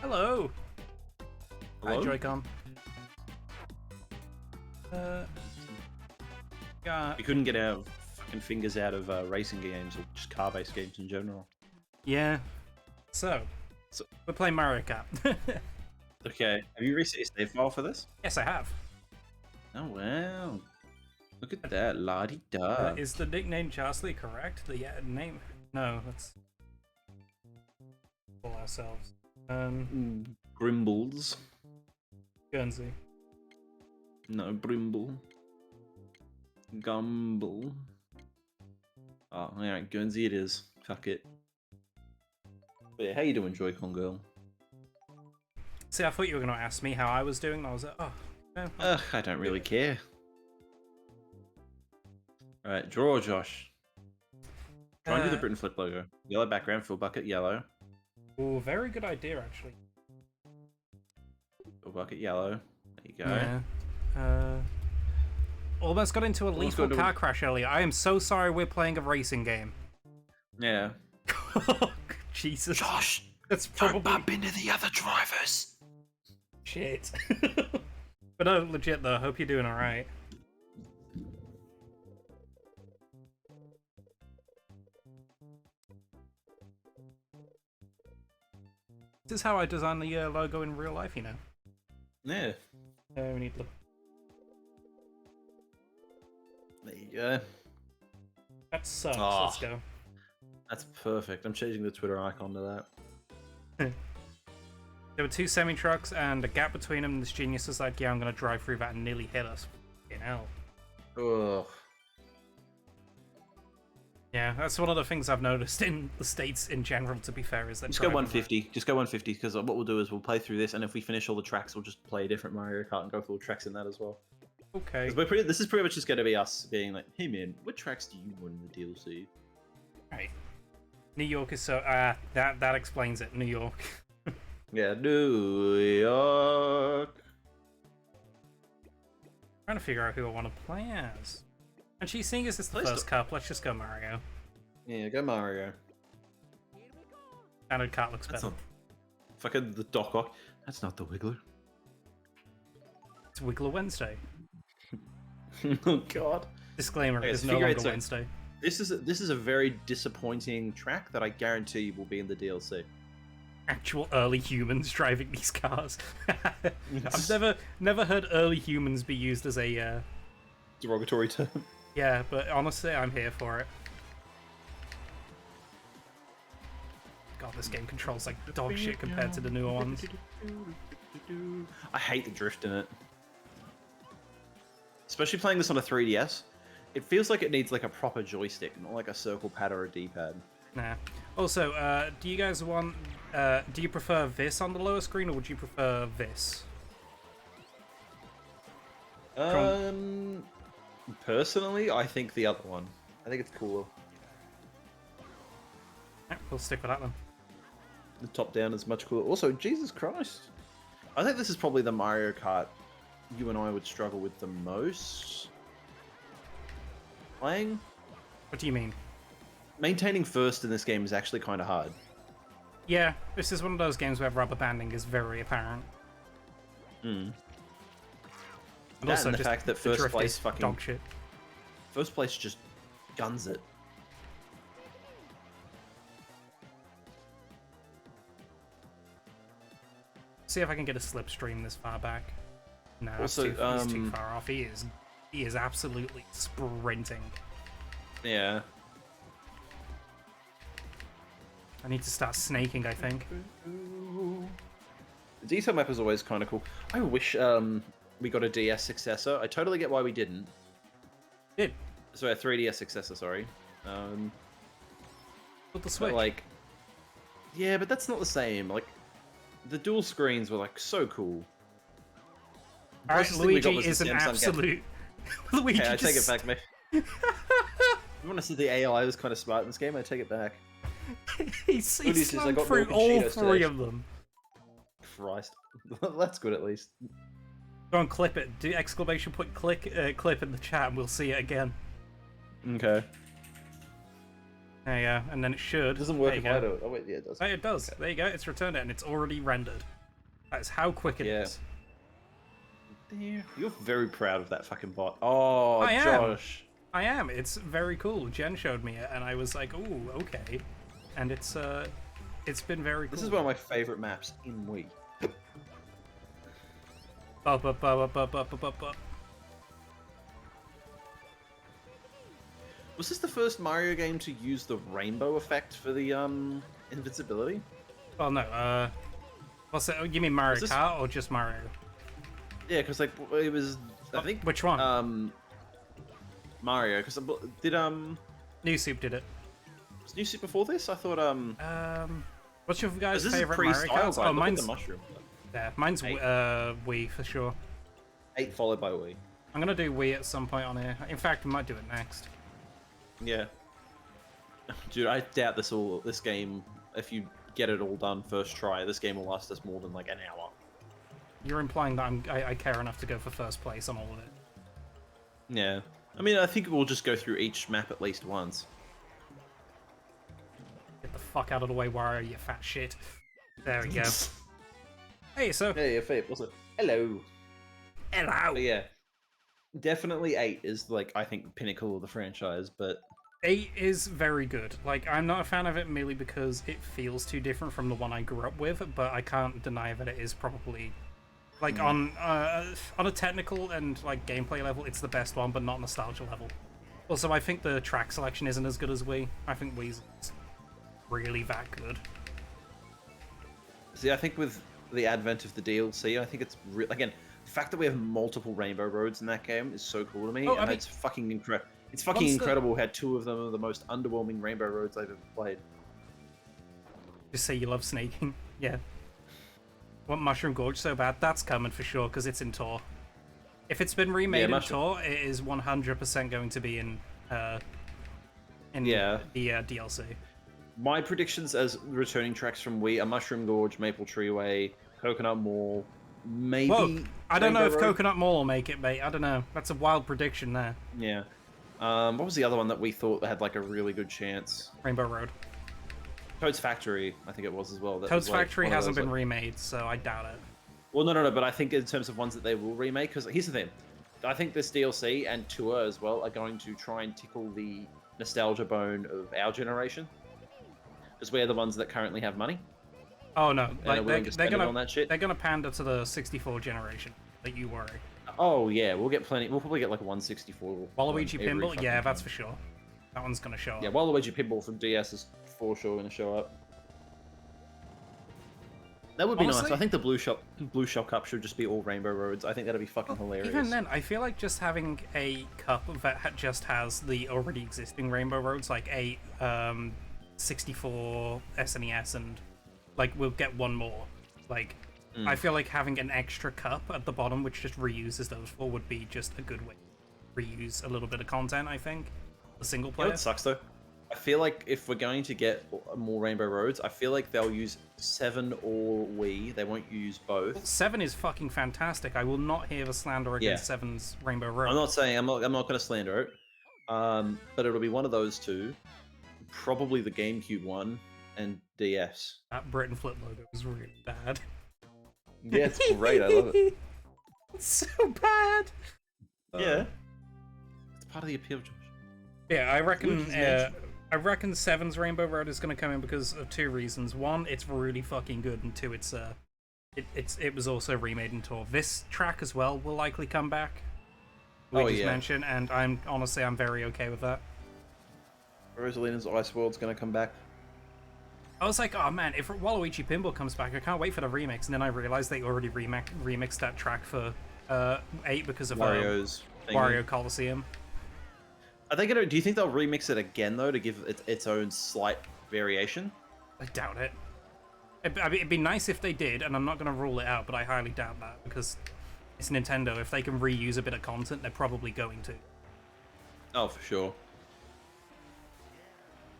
Hello. Hi, Hello? Joy-Con. Yeah. We couldn't get our fucking fingers out of racing games or just car-based games in general. Yeah. So, we're playing Mario Kart. Okay, have you reset your save file for this? Yes, I have. Oh wow. Look at that, la-di-da. Is the nickname Charsley correct? The name? No, let's call ourselves. Grimbles. Guernsey. No, Brimble. Gumble. Oh, alright, Guernsey it is. Fuck it. But yeah, how you doing, Joy-Con girl? See, I thought you were going to ask me how I was doing, and I was like, oh, no. Ugh, I don't really care. Alright, draw, Josh. Try and do the Britain Flip logo. Yellow background, fill bucket, yellow. Oh, very good idea, actually. Fill bucket, yellow. There you go. Yeah. Almost got into a lethal car crash earlier. I am so sorry we're playing a racing game. Yeah. Jesus. Josh! That's probably... Don't bump into the other drivers! Shit. But no, legit though, hope you're doing alright. This is how I design the logo in real life, you know. Yeah. We need the... There you go. That sucks, Oh, let's go. That's perfect. I'm changing the Twitter icon to that. There were two semi-trucks and a gap between them, and this genius was like, yeah, I'm gonna drive through that and nearly hit us. You know. Ugh. Yeah, that's one of the things I've noticed in the States in general, to be fair, is that Just go 150. Just go 150, because what we'll do is we'll play through this, and if we finish all the tracks, we'll just play a different Mario Kart and go through all the tracks in that as well. Okay. This is pretty much just going to be us being like, hey man, what tracks do you want in the DLC? Right. New York is so... that explains it, New York. Yeah, New York. Trying to figure out who I want to play as. And she's seeing as it's the first cup, let's just go Mario. Yeah, go Mario. Standard Kart looks better. Fucking the Doc Ock. That's not the Wiggler. It's Wiggler Wednesday. Oh god. Disclaimer, Okay, it's so no longer it's like- Wednesday. This is a very disappointing track that I guarantee will be in the DLC. Actual early humans driving these cars. I've never heard early humans be used as a... Derogatory term. Yeah, but honestly, I'm here for it. God, this game controls like dog shit compared to the newer ones. I hate the drift in it. Especially playing this on a 3DS. It feels like it needs like a proper joystick, not like a circle pad or a D-pad. Nah. Also, do you guys want... do you prefer this on the lower screen, or would you prefer this? Personally, I think the other one. I think it's cooler. Yeah, we'll stick with that then. The top-down is much cooler. Also, Jesus Christ. I think this is probably the Mario Kart you and I would struggle with the most. Playing? What do you mean? Maintaining first in this game is actually kind of hard. Yeah, this is one of those games where rubber banding is very apparent. Hmm. And also the just fact that the first drift place is fucking... dog shit. First place just guns it. See if I can get a slipstream this far back. No, Also, he's too far off. He is absolutely sprinting. Yeah. I need to start snaking, I think. The detail map is always kind of cool. I wish we got a DS successor. I totally get why we didn't. Did. So a 3DS successor, sorry. With the Switch. But like, yeah, but that's not the same. Like, the dual screens were like so cool. Alright, Luigi is an absolute... Luigi Okay, I take it just... back, mate. You want to say the AI was kind of smart in this game? I take it back. he slammed through all three of them. Christ. That's good at least. Go on, clip it. Do exclamation point clip in the chat and we'll see it again. Okay. There you go, and then it should. It doesn't work There if you I go. do it. Oh wait, yeah, it does. Oh, it does. Okay. There you go. It's returned it, and it's already rendered. That's how quick it is. You're very proud of that fucking bot. Oh, I am. Josh. I am. It's very cool. Jen showed me it, and I was like, "Ooh, okay." And it's been very cool. This is one of my favorite maps in Wii. Up, up, up, up, up, up, up, up. Was this the first Mario game to use the rainbow effect for the invincibility? Oh no. What's it? You mean Mario Kart or just Mario? Yeah, because like it was. I think which one? Mario. Because did New Soup did it. Was New Soup before this? I thought What's your guys' this favorite is Mario Kart? Oh, mine's the mushroom. yeah, mine's Wii for sure. 8 followed by Wii. I'm gonna do Wii at some point on here. In fact, I might do it next. Yeah. Dude, I doubt this game, if you get it all done first try, this game will last us more than like an hour. You're implying that I care enough to go for first place on all of it. Yeah. I mean, I think we'll just go through each map at least once. Get the fuck out of the way, Wario, you fat shit. There we go. Hey, so... Hey, Faith, what's it? Hello. Hello! But yeah. Definitely 8 is, like, I think, the pinnacle of the franchise, but... 8 is very good. Like, I'm not a fan of it merely because it feels too different from the one I grew up with, but I can't deny that it is probably... Like, on a technical and, like, gameplay level, it's the best one, but not nostalgia level. Also, I think the track selection isn't as good as Wii. I think Wii's really that good. See, I think with the advent of the DLC, I think it's... Again, the fact that we have multiple Rainbow Roads in that game is so cool to me, Oh, and I mean, it's fucking incredible. It's fucking incredible how 2 of them are the most underwhelming Rainbow Roads I've ever played. Just say you love snaking. Yeah. Want Mushroom Gorge so bad? That's coming for sure, because it's in Tour. If it's been remade in Tour, it is 100% going to be in the DLC. My predictions as returning tracks from Wii are Mushroom Gorge, Maple Treeway, Coconut Mall, maybe... Whoa, I don't know if Road? Coconut Mall will make it, mate. I don't know. That's a wild prediction there. Yeah. What was the other one that we thought had like a really good chance? Rainbow Road. Toad's Factory, I think it was as well. Toad's Factory hasn't been remade, so I doubt it. Well, no, but I think in terms of ones that they will remake, because here's the thing. I think this DLC and Tour as well are going to try and tickle the nostalgia bone of our generation. Because we're the ones that currently have money. Oh no, like they're gonna pander to the 64 generation. That you worry. Oh yeah, we'll get plenty. We'll probably get like 164. Waluigi Pinball, yeah, that's for sure. That one's gonna show up. Yeah, Waluigi Pinball from DS is for sure gonna show up. That would be nice. I think the Blue Shell Cup should just be all Rainbow Roads. I think that'd be fucking hilarious. Even then, I feel like just having a cup that just has the already existing Rainbow Roads, like a 64 SNES, and like we'll get one more. Like, I feel like having an extra cup at the bottom, which just reuses those four, would be just a good way to reuse a little bit of content. I think the single player. You know what sucks though? I feel like if we're going to get more Rainbow Roads, I feel like they'll use 7 or Wii. They won't use both. Well, 7 is fucking fantastic. I will not hear the slander against 7's Rainbow Road. I'm not saying I'm not going to slander it, but it'll be one of those two, probably the GameCube one and DS. That Britain flip logo is really bad. Yeah, it's great. I love it. It's so bad. Yeah, it's part of the appeal, Josh. Yeah, I reckon 7's Rainbow Road is going to come in because of 2 reasons. One, it's really fucking good, and 2, it was also remade in Tour. This track as well will likely come back. We mentioned, and I'm very okay with that. Rosalina's Ice World's going to come back. I was like, oh man, if Waluigi Pinball comes back, I can't wait for the remix. And then I realized they already remixed that track for 8 because of Wario Coliseum. Are they gonna? Do you think they'll remix it again though to give it its own slight variation? I doubt it. It'd be nice if they did, and I'm not going to rule it out, but I highly doubt that because it's Nintendo. If they can reuse a bit of content, they're probably going to. Oh, for sure.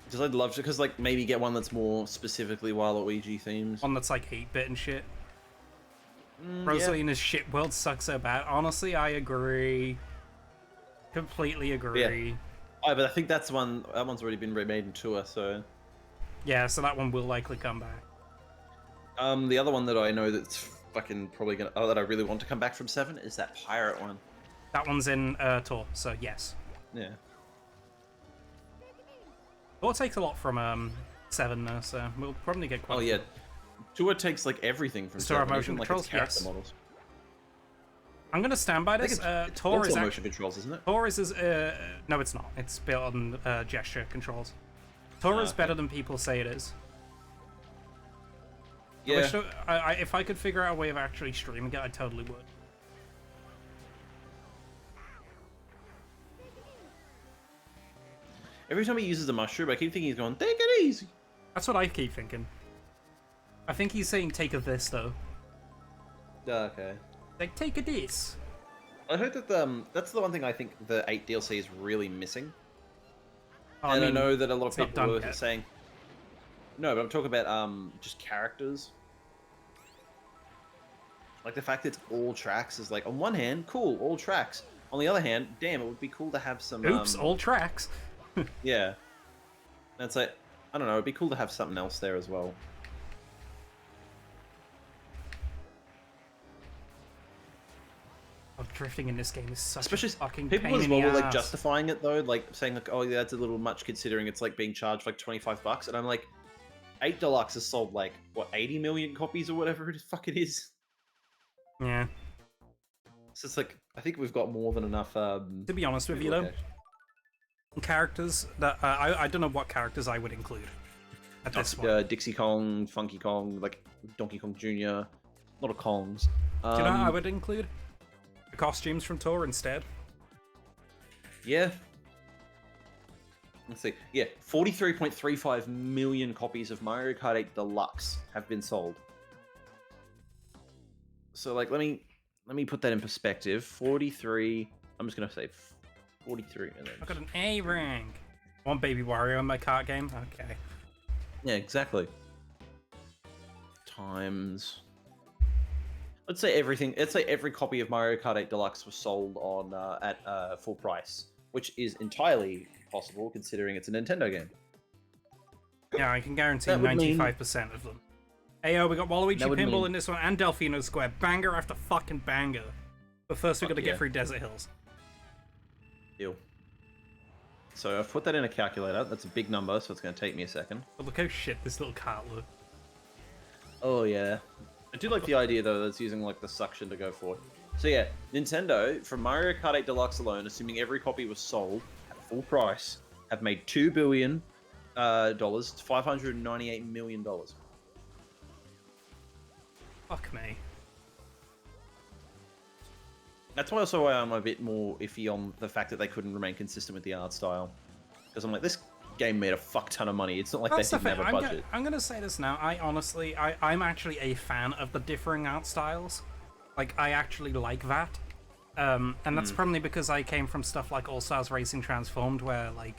Because I'd love to, because like maybe get one that's more specifically Waluigi themes. One that's like 8-bit and shit. Rosalina's shit world sucks so bad. Honestly, I agree. Completely agree. Yeah. Oh, but I think that's one. That one's already been remade in Tour. So Yeah, so that one will likely come back. the other one that I know that's fucking probably gonna. Oh, that I really want to come back from 7 is that pirate one. That one's in Tour, so yes. Yeah. Tour takes a lot from 7 though, so we'll probably get quite. Oh yeah. Tour takes like everything from Store 7, motion even, like, controls, its character yes. models. I'm gonna stand by I think this. it's Tour also is motion controls, isn't it? Tour is no, it's not. It's built on gesture controls. Tour is Okay. better than people say it is. Yeah. If I could figure out a way of actually streaming it, I totally would. Every time he uses a mushroom, I keep thinking he's going, take it easy. That's what I keep thinking. I think he's saying take a this though. Okay. Like take a this. I heard that that's the one thing I think the 8 DLC is really missing. Oh, And I mean, know that a lot of it's not people done were yet. saying... No, but I'm talking about just characters. Like the fact that it's all tracks is like, on one hand, cool, all tracks. On the other hand, damn, it would be cool to have some... Oops, all tracks. Yeah. And it's like, I don't know, it'd be cool to have something else there as well. Oh, drifting in this game is such Especially a fucking people pain as in well the were like ass. justifying it though, like saying like, oh yeah, that's a little much considering it's like being charged like $25, and I'm like, 8 Deluxe has sold like what 80 million copies or whatever it fuck it is. Yeah. So it's like I think we've got more than enough. To be honest with you though, characters that I don't know what characters I would include at this point. Dixie Kong, Funky Kong, like Donkey Kong Jr. A lot of Kongs. Do you know what I would include? The costumes from Tour instead. Yeah. Let's see. Yeah, 43.35 million copies of Mario Kart 8 Deluxe have been sold. So like, let me put that in perspective. 43. I'm just gonna say 43. And then I've got an A rank. One Baby Wario in my kart game. Okay. yeah, exactly. Times. Let's say everything. Let's say every copy of Mario Kart 8 Deluxe was sold on at full price, which is entirely possible considering it's a Nintendo game. Yeah, I can guarantee That would mean- 95% of them. Ayo, we got Waluigi That would Pinball mean- in this one and Delfino Square. Banger after fucking banger. But first we Fuck gotta yeah. get through Desert Hills. Deal. So I've put that in a calculator. That's a big number, so it's going to take me a second. But look how shit this little cart looks. Oh yeah, I do like the idea though that's using like the suction to go forward. So yeah, Nintendo from Mario Kart 8 Deluxe alone, assuming every copy was sold at full price, have made $2 billion, $598 million. Fuck me. That's why also why I'm a bit more iffy on the fact that they couldn't remain consistent with the art style. Because I'm like, this game made a fuck ton of money. It's not like That's they the didn't thing. have a budget. I'm gonna say this now. I honestly, I'm actually a fan of the differing art styles. Like, I actually like that. And that's probably because I came from stuff like All Stars Racing Transformed, where like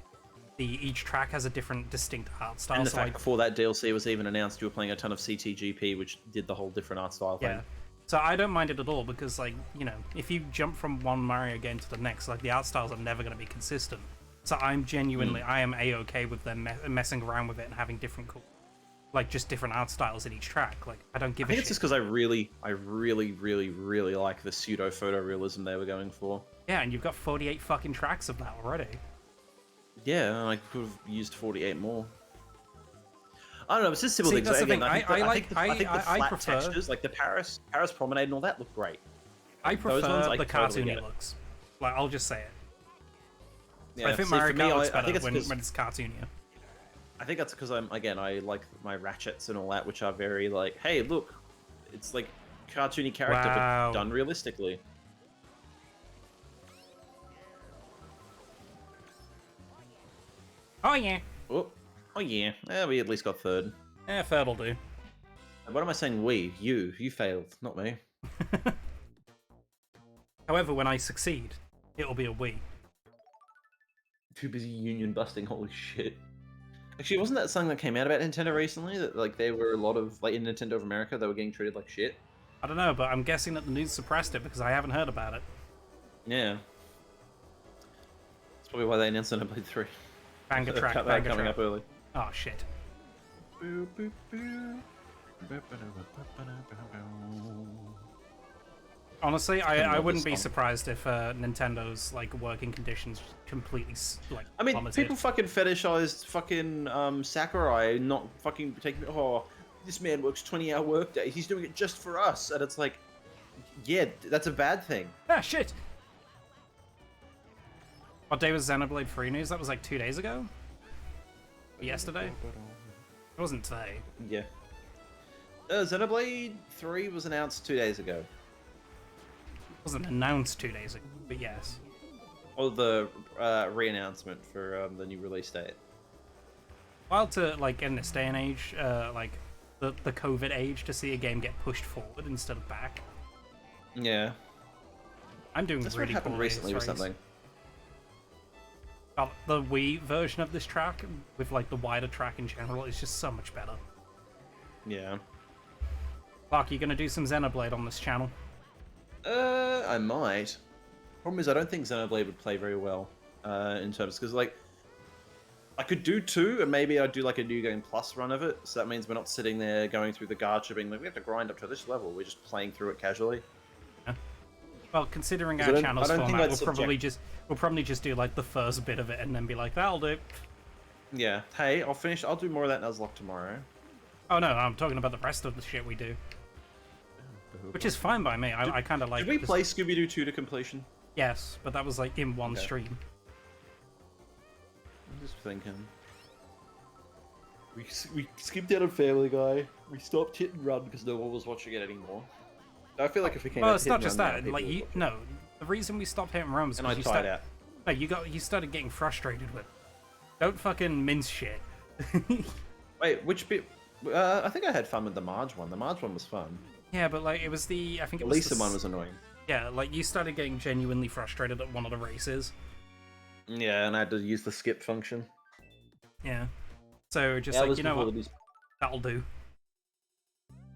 each track has a different, distinct art style. And the so fact before that DLC was even announced, you were playing a ton of CTGP, which did the whole different art style thing. yeah. So I don't mind it at all because, like, you know, if you jump from one Mario game to the next, like, the art styles are never going to be consistent. So I'm genuinely, I am a-okay with them messing around with it and having different, like, just different art styles in each track. Like, I don't give I think a it's shit. just because I really like the pseudo photorealism they were going for. Yeah, and you've got 48 fucking tracks of that already. Yeah, and I could have used 48 more. I don't know. It's just simple See, things. that's the Again, thing, I think the flat prefer- textures, like the Paris Promenade and all that, look great. I Those prefer ones, I the totally cartoony get it. looks. Like, I'll just say it. Yeah, I think see, Mario for me, Kart looks I better think it's when 'cause- it's cartoonier. I think that's because I like my ratchets and all that, which are very like, hey, look, it's like cartoony character Wow. but done realistically. Oh, yeah. Oh yeah, we at least got third. Yeah, third'll do. What am I saying? We, you failed, not me. However, when I succeed, it'll be a we. Too busy union busting. Holy shit. Actually, wasn't that something that came out about Nintendo recently? That like there were a lot of like in Nintendo of America they were getting treated like shit. I don't know, but I'm guessing that the news suppressed it because I haven't heard about it. Yeah. It's Probably why they announced Xenoblade 3. Banger track, Coming banger track. up early. Oh shit. Honestly, I wouldn't be surprised if Nintendo's like working conditions completely like. I mean, plummeted. people fucking fetishized fucking Sakurai not fucking taking. Oh, this man works 20-hour workday. He's doing it just for us, and it's like, yeah, that's a bad thing. Ah shit. What day was Xenoblade 3 news? That was like 2 days ago? Yesterday? It wasn't today. Yeah. Xenoblade 3 was announced 2 days ago. It wasn't announced 2 days ago, but yes. Or the re-announcement for the new release date. Wild to, like, in this day and age, like, the COVID age, to see a game get pushed forward instead of back. Yeah. I'm doing That's really what happened poorly recently with something. The Wii version of this track, with like the wider track in general, is just so much better. Yeah. Clark, you gonna do some Xenoblade on this channel? I might. Problem is, I don't think Xenoblade would play very well in terms, because like, I could do 2, and maybe I'd do like a New Game Plus run of it. So that means we're not sitting there going through the gacha being like, we have to grind up to this level. We're just playing through it casually. Yeah. Well, considering our channel's format, we'll probably just do like the first bit of it and then be like, that'll do. Yeah. Hey, I'll do more of that Nuzlocke tomorrow. Oh no, I'm talking about the rest of the shit we do. Which is fine by me. I kind of like. Did we play Scooby-Doo 2 to completion? Yes, but that was like in one stream. I'm just thinking. We skipped out on Family Guy. We stopped Hit and Run because no one was watching it anymore. I feel like if we came well, it's not just that. Like the reason we stopped Hit and Run was because you started getting frustrated with it. Don't fucking mince shit. Wait, which bit? I think I had fun with the Marge one. The Marge one was fun. Yeah, but like it was the I think it the was Lisa one was annoying. Yeah, like you started getting genuinely frustrated at one of the races. Yeah, and I had to use the skip function. Yeah. So just like, you know what? That'll do.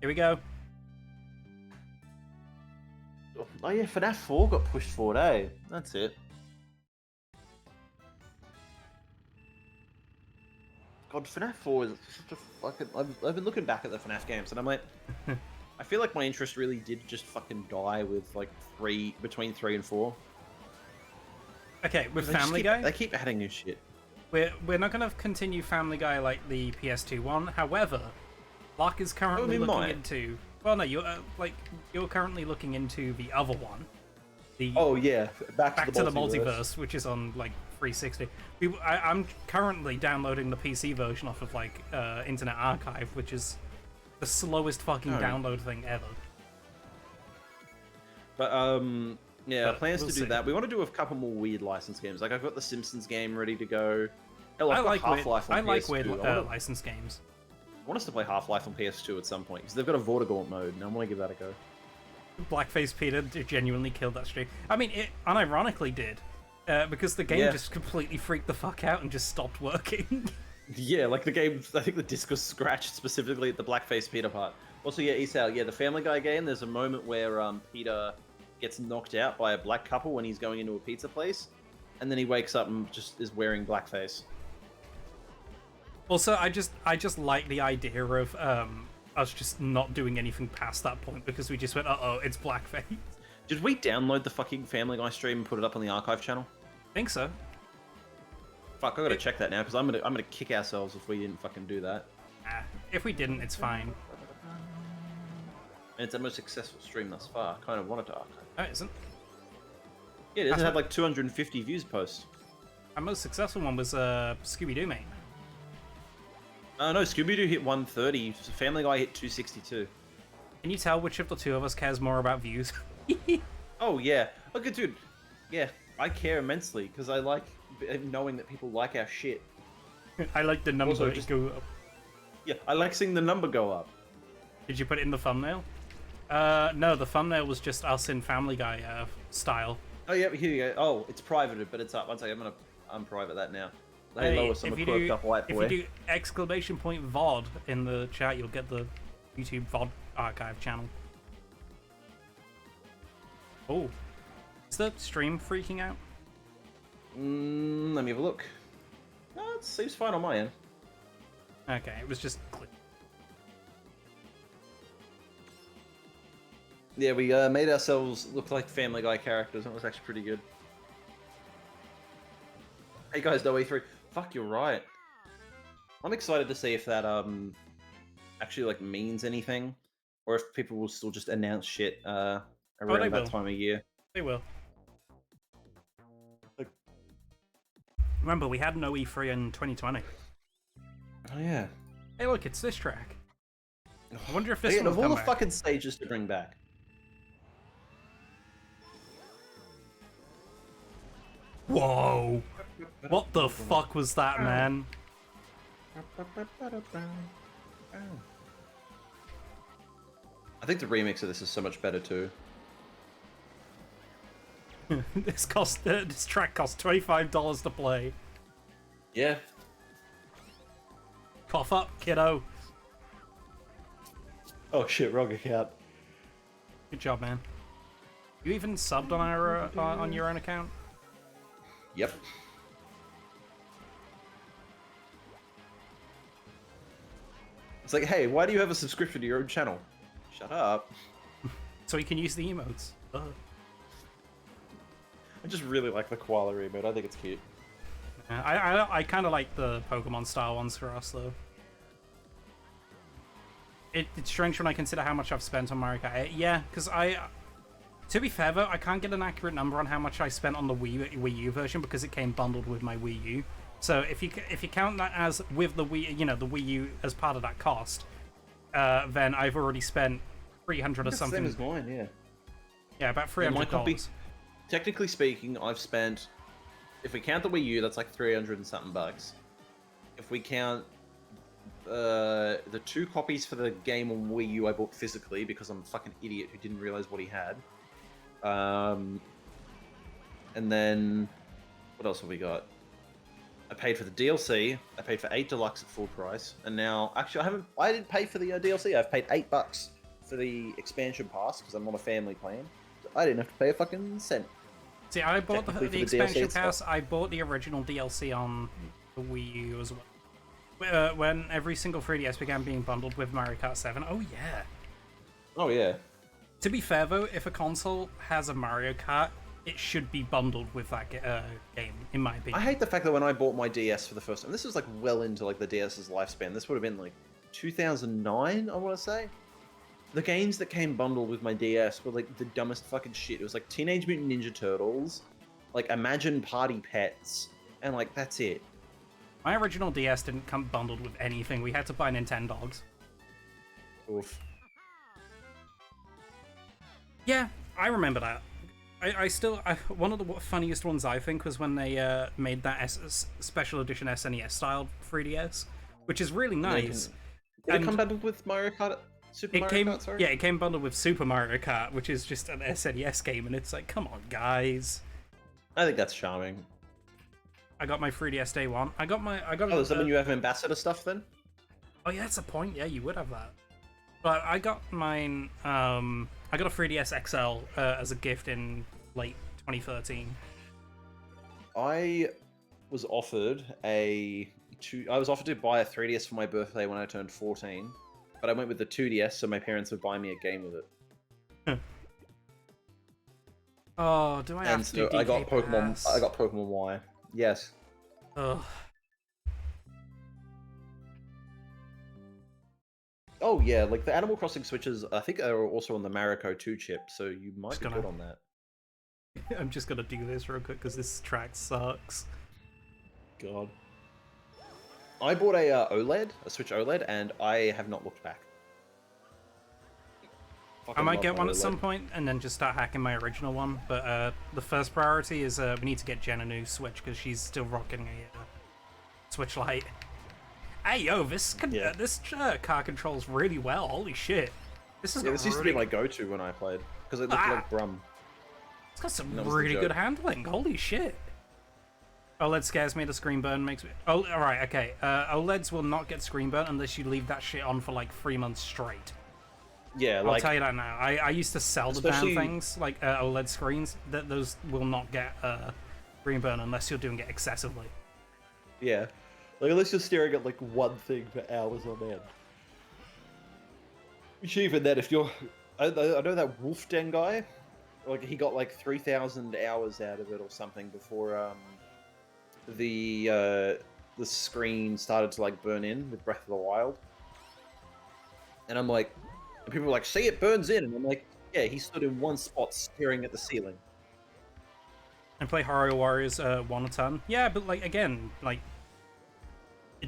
Here we go. Oh yeah, FNAF 4 got pushed forward, eh? That's it. God, FNAF 4 is such a fucking... I've been looking back at the FNAF games, and I'm like... I feel like my interest really did just fucking die with, like, between 3 and 4. Okay, with Family Guy... They keep adding new shit. We're not going to continue Family Guy like the PS2 one, however... Lark is currently looking into... Well, no, you're currently looking into the other one. Oh yeah, back to the multiverse, which is on like 360. I'm currently downloading the PC version off of like Internet Archive, which is the slowest fucking download thing ever. But yeah, plans to do that. We want to do a couple more weird license games. Like I've got the Simpsons game ready to go. Hell, I like weird license games. I want us to play Half-Life on PS2 at some point, because they've got a Vortigaunt mode, and I want to give that a go. Blackface Peter genuinely killed that stream. I mean, it unironically did, because the game just completely freaked the fuck out and just stopped working. Yeah, like the game, I think the disc was scratched specifically at the Blackface Peter part. Also, yeah, Esau, the Family Guy game, there's a moment where Peter gets knocked out by a black couple when he's going into a pizza place, and then he wakes up and just is wearing blackface. Also, I just like the idea of us just not doing anything past that point because we just went, uh-oh, it's blackface. Did we download the fucking Family Guy stream and put it up on the archive channel? I think so. Fuck, I gotta check that now because I'm gonna kick ourselves if we didn't fucking do that. If we didn't, it's fine. And it's the most successful stream thus far. I kind of wanted to archive. No, it isn't. Yeah, it doesn't have like 250 views post. Our most successful one was Scooby-Doo, mate. No, Scooby-Doo hit 130. Family Guy hit 262. Can you tell which of the two of us cares more about views? Oh, yeah. Okay, dude. Yeah, I care immensely because I like knowing that people like our shit. I like the number to go up. Yeah, I like seeing the number go up. Did you put it in the thumbnail? No, the thumbnail was just us in Family Guy style. Oh, yeah, here you go. Oh, it's privated, but it's up. One second, I'm going to unprivate that now. Hey, Lois, I'm a quirked up white boy. If you do !VOD in the chat, you'll get the YouTube VOD archive channel. Oh. Is the stream freaking out? Let me have a look. No, it seems fine on my end. Okay, it was just click. Yeah, we made ourselves look like Family Guy characters, and it was actually pretty good. Hey guys, no E3. Fuck, you're right. I'm excited to see if that actually like means anything, or if people will still just announce shit around that time of year. They will. Remember, we had no E3 in 2020. Oh yeah. Hey, look, it's this track. I wonder if this one will of all come the back. fucking stages to bring back. Whoa! What the fuck was that, man? I think the remix of this is so much better too. This track cost $25 to play. Yeah. Cough up, kiddo. Oh shit, wrong account. Good job, man. You even subbed on our on your own account? Yep. It's like, hey, why do you have a subscription to your own channel? Shut up. So you can use the emotes. I just really like the koala emote. I think it's cute. I kind of like the Pokemon style ones for us though. It's strange when I consider how much I've spent on Mario Kart 8. Yeah, because to be fair though, I can't get an accurate number on how much I spent on the Wii U version because it came bundled with my Wii U. So if you count that as with the Wii, the Wii U as part of that cost, then I've already spent $300 or something. Same as mine, yeah. Yeah, about $300. My copy, technically speaking, I've spent. If we count the Wii U, that's like 300 and something bucks. If we count the 2 copies for the game on Wii U I bought physically because I'm a fucking idiot who didn't realize what he had. And then what else have we got? I paid for the DLC. I paid for 8 Deluxe at full price, and now actually I didn't pay for the DLC. I've paid $8 for the expansion pass because I'm on a family plan. So I didn't have to pay a fucking cent. See, I bought the expansion pass. I bought the original DLC on the Wii U as well. When every single 3DS began being bundled with Mario Kart 7. Oh yeah. Oh yeah. To be fair though, if a console has a Mario Kart, it should be bundled with that game, in my opinion. I hate the fact that when I bought my DS for the first time, this was like well into like the DS's lifespan. This would have been like 2009, I want to say. The games that came bundled with my DS were like the dumbest fucking shit. It was like Teenage Mutant Ninja Turtles, like Imagine Party Pets, and like that's it. My original DS didn't come bundled with anything. We had to buy Nintendogs. Oof. Yeah, I remember that. One of the funniest ones I think was when they made that special edition SNES style 3DS, which is really nice. Did it come bundled with Mario Kart? Kart, sorry? Yeah, it came bundled with Super Mario Kart, which is just an SNES game, and it's like, come on, guys. I think that's charming. I got my 3DS day one. Oh, does that mean you have ambassador stuff then? Oh yeah, that's a point. Yeah, you would have that. But I got mine. I got a 3DS XL as a gift in late 2013. I was offered to buy a 3DS for my birthday when I turned 14, but I went with the 2DS so my parents would buy me a game with it. Oh, do I have to do DK I got Pokemon. Pass? I got Pokemon Y. Yes. Ugh. Oh yeah, like the Animal Crossing switches, I think are also on the Mariko 2 chip, so you might be good on that. I'm just gonna do this real quick because this track sucks. God. I bought a Switch OLED, and I have not looked back. I might get one at some point and then just start hacking my original one, but the first priority is we need to get Jen a new Switch because she's still rocking a Switch Lite. Hey yo, this car controls really well. Holy shit! This used to be my go-to when I played because it looked like Brum. It's got some really good handling. Holy shit! OLED scares me. The screen burn makes me. Oh, all right, okay. OLEDs will not get screen burn unless you leave that shit on for like 3 months straight. Yeah, I'll tell you that now. I used to sell the damn things like OLED screens. Those will not get Green burn unless you're doing it excessively. Yeah. Like, unless you're staring at, like, one thing for hours on end. Which even then, if you're... I know that Wolf Den guy, like, he got, like, 3,000 hours out of it or something before, the screen started to, like, burn in with Breath of the Wild. And I'm like... And people were like, see, it burns in! And I'm like, yeah, he stood in one spot staring at the ceiling. And play Horror Warriors 1 a ton. Yeah, but, like, again, like...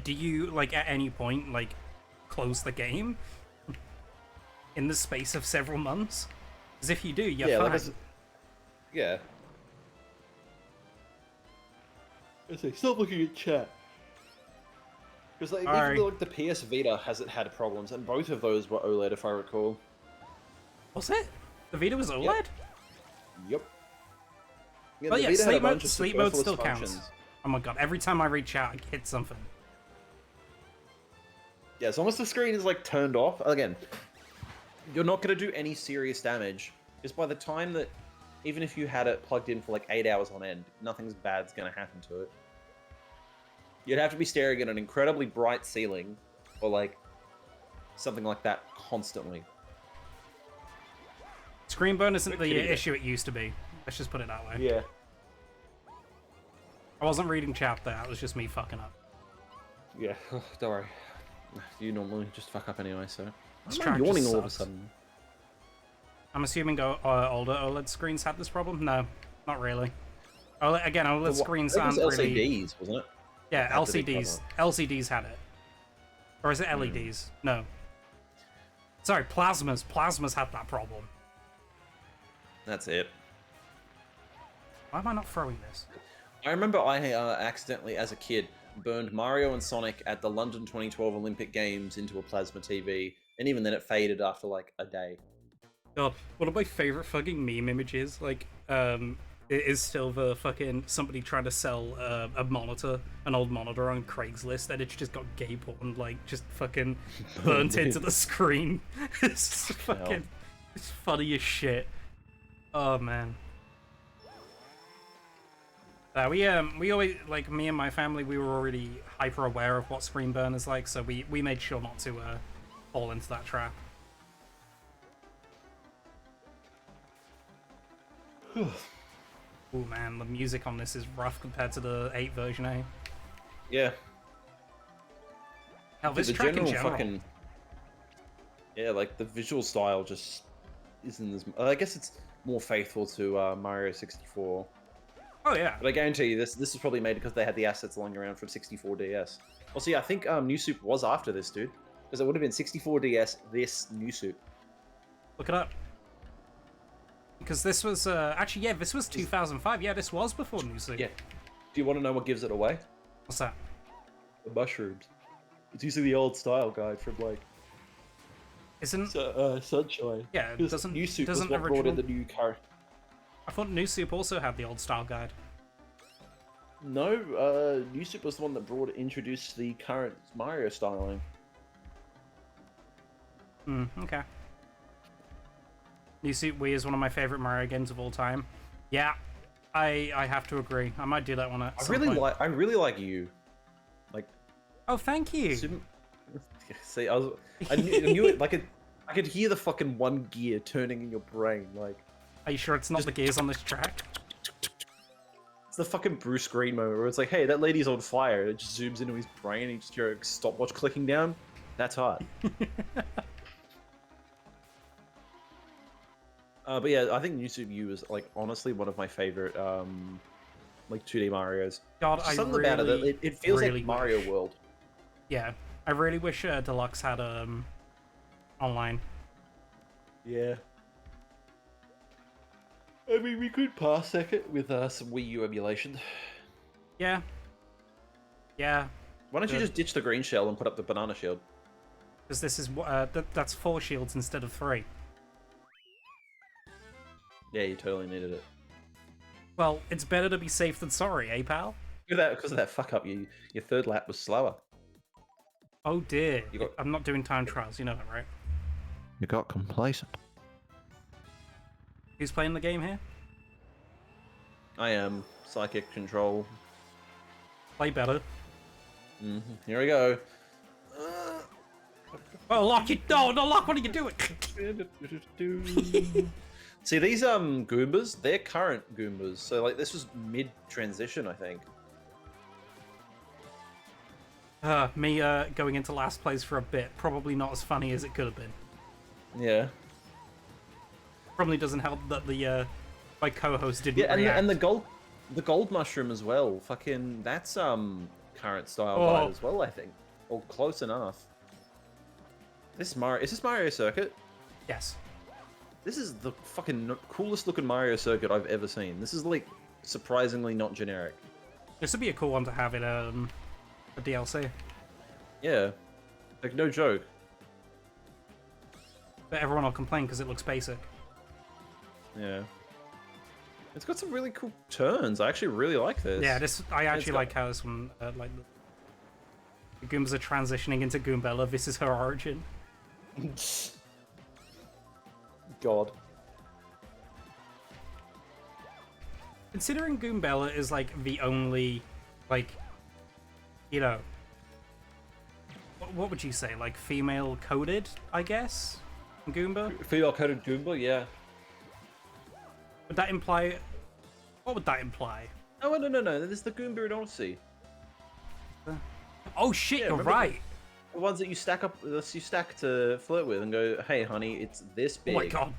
Do you, like, at any point, like, close the game? In the space of several months? Because if you do, you're fine. Like yeah. I say, stop looking at chat. Because like, even though, like, the PS Vita hasn't had problems, and both of those were OLED, if I recall. Was it? The Vita was OLED? Yep. Yeah, but yeah, sleep mode still functions. counts. Oh my god, every time I read chat, I hit something. Yeah, as long as the screen is, like, turned off, again, you're not going to do any serious damage. Because by the time that, even if you had it plugged in for, like, 8 hours on end, nothing's bad's going to happen to it. You'd have to be staring at an incredibly bright ceiling, or, like, something like that constantly. Screen burn isn't the issue it used to be. Let's just put it that way. Yeah. I wasn't reading chat there, it was just me fucking up. Yeah, don't worry. You normally just fuck up anyway, so... I'm yawning all of a sudden. I'm assuming older OLED screens had this problem? No, not really. Again, OLED screens aren't really... LCDs, wasn't it? Yeah, LCDs. LCDs had it. Or is it LEDs? No. Sorry, plasmas. Plasmas had that problem. That's it. Why am I not throwing this? I remember I accidentally, as a kid, burned Mario and Sonic at the London 2012 Olympic Games into a plasma TV, and even then it faded after, like, a day. God, one of my favorite fucking meme images, like, it is still the fucking somebody trying to sell a monitor, an old monitor on Craigslist, and it's just got gay porn, like, just fucking burnt into the screen. It's fucking, it's funny as shit. Oh, man. We always, like, me and my family, we were already hyper aware of what screen burn is like, so we made sure not to fall into that trap. Oh man, the music on this is rough compared to the 8 version, eh? Yeah. Hell, this track in general. Fucking... Yeah, like, the visual style just isn't as... I guess it's more faithful to Mario 64. Oh yeah. But I guarantee you, this is probably made because they had the assets lying around from 64DS. Well, see, I think New Soup was after this, dude. Because it would have been 64DS, this New Soup. Look it up. Because this was, actually, yeah, this was 2005. Yeah, this was before New Soup. Yeah. Do you want to know what gives it away? What's that? The mushrooms. It's using the old style guide from, like... Isn't... Sunshine. Yeah, it doesn't... New Soup doesn't was what brought in the new car. I thought New Soup also had the old style guide. No, New Soup was the one that introduced the current Mario styling. Okay. New Soup Wii is one of my favorite Mario games of all time. Yeah, I have to agree. I might do that one at some point. I really like you. Like. Oh, thank you. See, I knew it. Like, I could hear the fucking one gear turning in your brain. Like. Are you sure it's not the gears on this track? It's the fucking Bruce Green moment where it's like, hey, that lady's on fire. It just zooms into his brain and you just hear a stopwatch clicking down. That's hard. But yeah, I think New Soup U is, like, honestly one of my favorite, like, 2D Marios. God, something about it, it feels really like Mario World. Yeah, I really wish Deluxe had, online. Yeah. I mean, we could parsec it with some Wii U emulation. Yeah. Yeah. Why don't you just ditch the green shell and put up the banana shield? Because this is that's 4 shields instead of 3. Yeah, you totally needed it. Well, it's better to be safe than sorry, eh, pal? Because of that fuck up, your third lap was slower. Oh dear. I'm not doing time trials, you know that, right? You got complacent. Who's playing the game here? I am. Psychic control. Play better. Here we go. Oh, lock it! No, lock! What are you doing? See, these Goombas, they're current Goombas. So like this was mid-transition, I think. Me going into last place for a bit, probably not as funny as it could have been. Yeah. Probably doesn't help that the my co-host didn't Yeah, react. and the gold mushroom as well. Fucking that's current style guide as well, I think. Or close enough. Is this Mario Circuit? Yes. This is the fucking coolest looking Mario Circuit I've ever seen. This is like surprisingly not generic. This would be a cool one to have in a DLC. Yeah. Like no joke. But everyone will complain because it looks basic. Yeah. It's got some really cool turns. I actually really like this. Yeah, I actually like how this one, like, the Goombas are transitioning into Goombella. This is her origin. God. Considering Goombella is, like, the only, like, you know, what would you say? Like, female-coded, I guess? Goomba? Female-coded Goomba, yeah. Would that imply... What would that imply? Oh, no. There's the Goomba in Odyssey. Oh shit, Yeah, you're remember right! The ones that you stack up, you stack to flirt with and go, hey, honey, it's this big. Oh my god.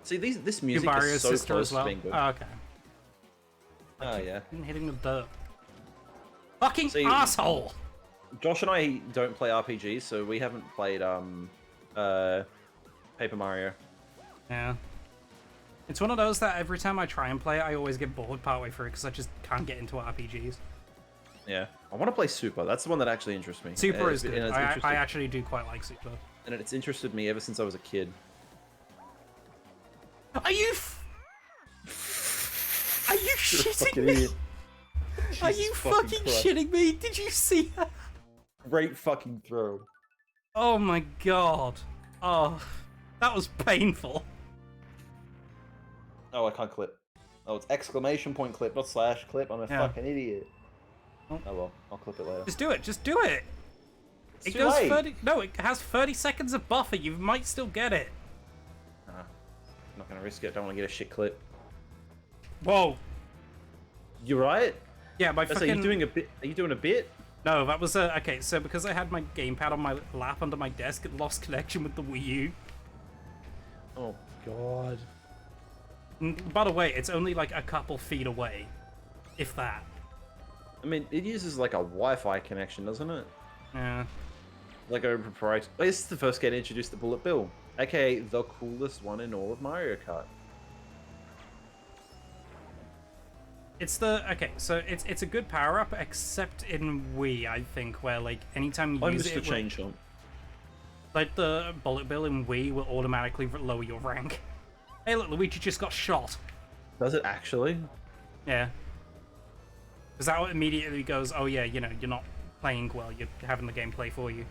See, this music Mario's is so sister close as well. to being good. Oh, okay. Oh, yeah. Hitting the dirt. Fucking See, asshole! Josh and I don't play RPGs, so we haven't played Paper Mario. Yeah. It's one of those that every time I try and play it, I always get bored partway through because I just can't get into RPGs. Yeah. I want to play Super. That's the one that actually interests me. Super is and good. it's I actually do quite like Super. And it's interested me ever since I was a kid. Are you Are you shitting me? Are you fucking shitting me? Did you see that? Great fucking throw. Oh my god. Oh, that was painful. Oh, I can't clip. Oh, it's exclamation point clip, not slash clip. I'm a fucking idiot. Oh well, I'll clip it later. Just do it. Just do it. It's It too goes late. 30. No, it has 30 seconds of buffer. You might still get it. I'm not gonna risk it. Don't want to get a shit clip. Whoa. You right? Yeah, my So fucking... are you doing a bit? Are you doing a bit? No, that was okay. So because I had my gamepad on my lap under my desk, it lost connection with the Wii U. Oh god. And by the way, it's only like a couple feet away, if that. I mean, it uses like a Wi-Fi connection, doesn't it? Yeah. Like a proprietary. Oh, this is the first game to introduce the Bullet Bill, aka the coolest one in all of Mario Kart. It's the so it's a good power up, except in Wii, I think, where like anytime you use it, like the Bullet Bill in Wii will automatically lower your rank. Hey, look, Luigi just got shot. Does it actually? Yeah. Because that immediately goes, oh yeah, you know, you're not playing well, you're having the game play for you.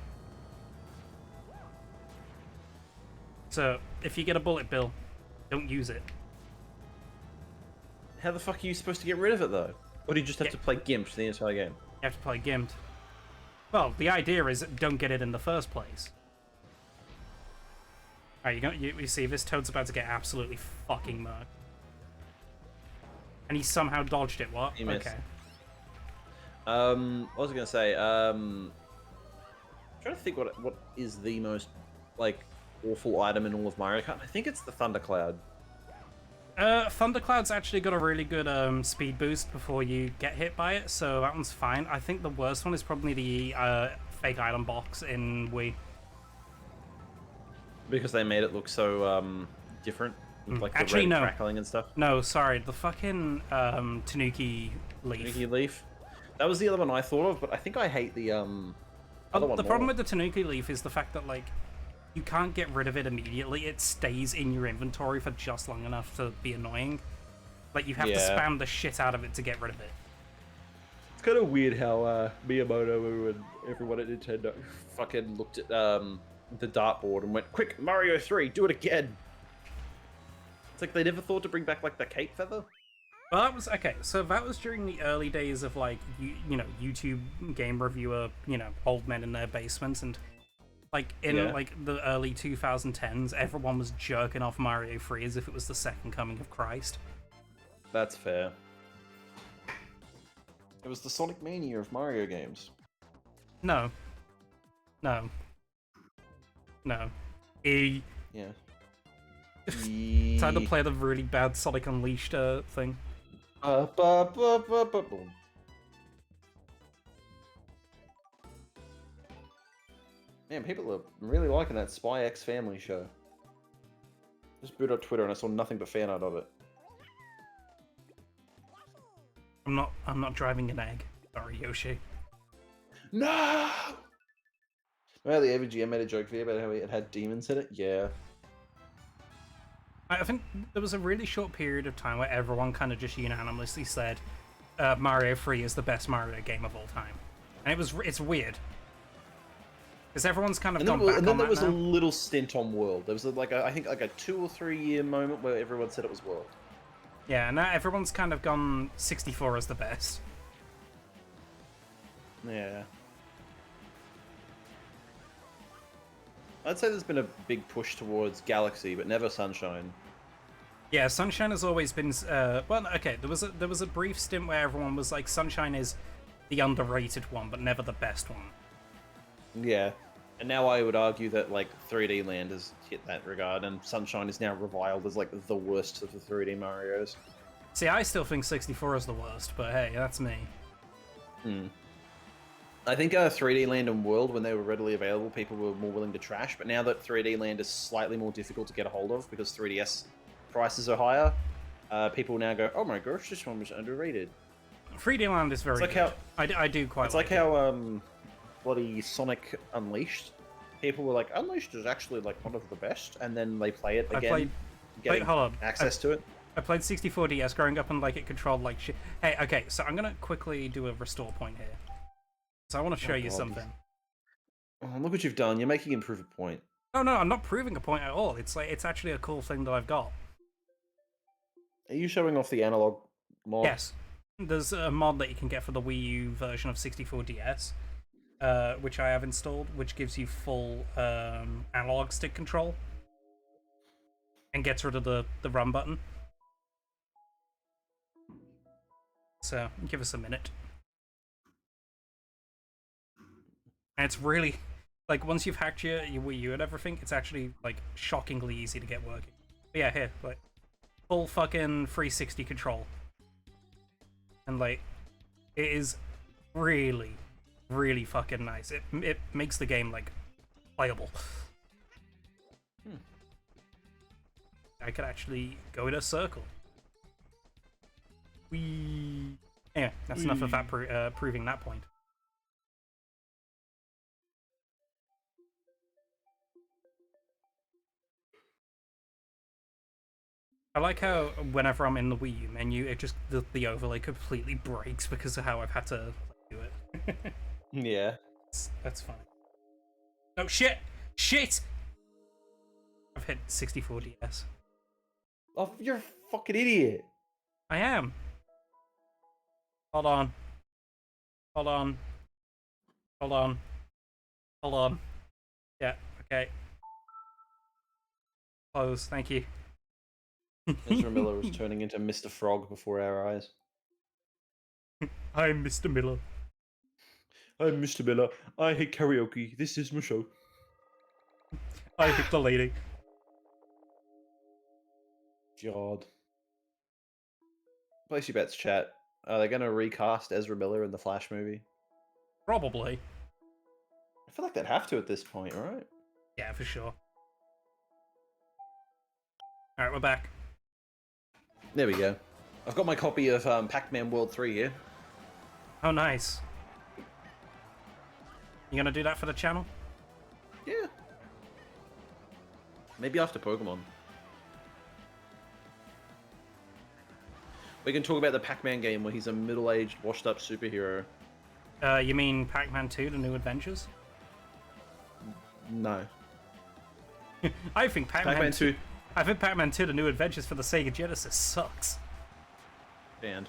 So, if you get a Bullet Bill, don't use it. How the fuck are you supposed to get rid of it though? Or do you just have to play Gimp the entire game? You have to play Gimped. Well, the idea is don't get it in the first place. Alright, you see this Toad's about to get absolutely fucking murked. And he somehow dodged it, what? He missed. Okay. What was I gonna say? I'm trying to think what is the most like awful item in all of Mario Kart. I think it's the Thundercloud. Thundercloud's actually got a really good speed boost before you get hit by it, so that one's fine. I think the worst one is probably the fake item box in Wii. Because they made it look so different, with, like the Actually, red no. crackling and stuff. No, sorry, the fucking Tanuki leaf. Tanuki Leaf. That was the other one I thought of, but I think I hate the other one The more. problem with the Tanuki leaf is the fact that like you can't get rid of it immediately. It stays in your inventory for just long enough to be annoying. Like you have to spam the shit out of it to get rid of it. It's kind of weird how Miyamoto and everyone at Nintendo fucking looked at the dartboard and went, "Quick, Mario 3, do it again." It's like they never thought to bring back like the cape feather. Well, that was okay. So that was during the early days of like you know YouTube game reviewer, old men in their basements, and like in like the early 2010s, everyone was jerking off Mario 3 as if it was the second coming of Christ. That's fair. It was the Sonic Mania of Mario games. No. No. No. E. Yeah. Time to play the really bad Sonic Unleashed thing. Boom. Man, people are really liking that Spy X Family show. Just booted up Twitter and I saw nothing but fan art of it. I'm not driving an egg. Sorry, Yoshi. No! Well, the AVGM made a joke here about how it had demons in it. Yeah. I think there was a really short period of time where everyone kind of just unanimously said Mario 3 is the best Mario game of all time. And it's weird. Because everyone's kind of gone back on that now. And then there was a little stint on World. There was I think a 2 or 3 year moment where everyone said it was World. Yeah, now everyone's kind of gone 64 as the best. Yeah. I'd say there's been a big push towards Galaxy, but never Sunshine. Yeah, Sunshine has always been. Well, okay, there was a brief stint where everyone was like, Sunshine is the underrated one, but never the best one. Yeah, and now I would argue that like 3D Land has hit that regard, and Sunshine is now reviled as like the worst of the 3D Marios. See, I still think 64 is the worst, but hey, that's me. I think 3D Land and World, when they were readily available, people were more willing to trash. But now that 3D Land is slightly more difficult to get a hold of because 3DS prices are higher, people now go, "Oh my gosh, this one was underrated." 3D Land is very good. I do quite. It's like how bloody Sonic Unleashed. People were like, "Unleashed is actually like one of the best," and then they play it again, getting access to it. I played 64DS growing up and like it controlled like shit. Hey, okay, so I'm gonna quickly do a restore point here. So I want to show you something. Oh, look what you've done. You're making him prove a point. No, I'm not proving a point at all. It's like it's actually a cool thing that I've got. Are you showing off the analog mod? Yes. There's a mod that you can get for the Wii U version of 64DS, which I have installed, which gives you full analog stick control and gets rid of the run button. So give us a minute. And it's really, like, once you've hacked your Wii U and everything, it's actually, like, shockingly easy to get working. But yeah, here, like, full fucking 360 control. And, like, it is really, really fucking nice. It makes the game, like, playable. I could actually go in a circle. Whee! Yeah, that's enough of that proving that point. I like how whenever I'm in the Wii U menu, it just the overlay completely breaks because of how I've had to do it. Yeah. That's fine. No shit! Shit! I've hit 64DS. Oh, you're a fucking idiot. I am. Hold on. Hold on. Hold on. Hold on. Yeah, okay. Close, thank you. Ezra Miller was turning into Mr. Frog before our eyes. I'm Mr. Miller. I'm Mr. Miller. I hate karaoke. This is my show. I hate the lady. God. Place your bets, chat. Are they going to recast Ezra Miller in the Flash movie? Probably. I feel like they'd have to at this point, right? Yeah, for sure. Alright, we're back. There we go. I've got my copy of Pac-Man World 3 here. Oh, nice. You gonna do that for the channel? Yeah. Maybe after Pokemon. We can talk about the Pac-Man game where he's a middle-aged, washed-up superhero. You mean Pac-Man 2, The New Adventures? No. I think Pac-Man 2 I think Pac-Man 2: The New Adventures for the Sega Genesis sucks. banned.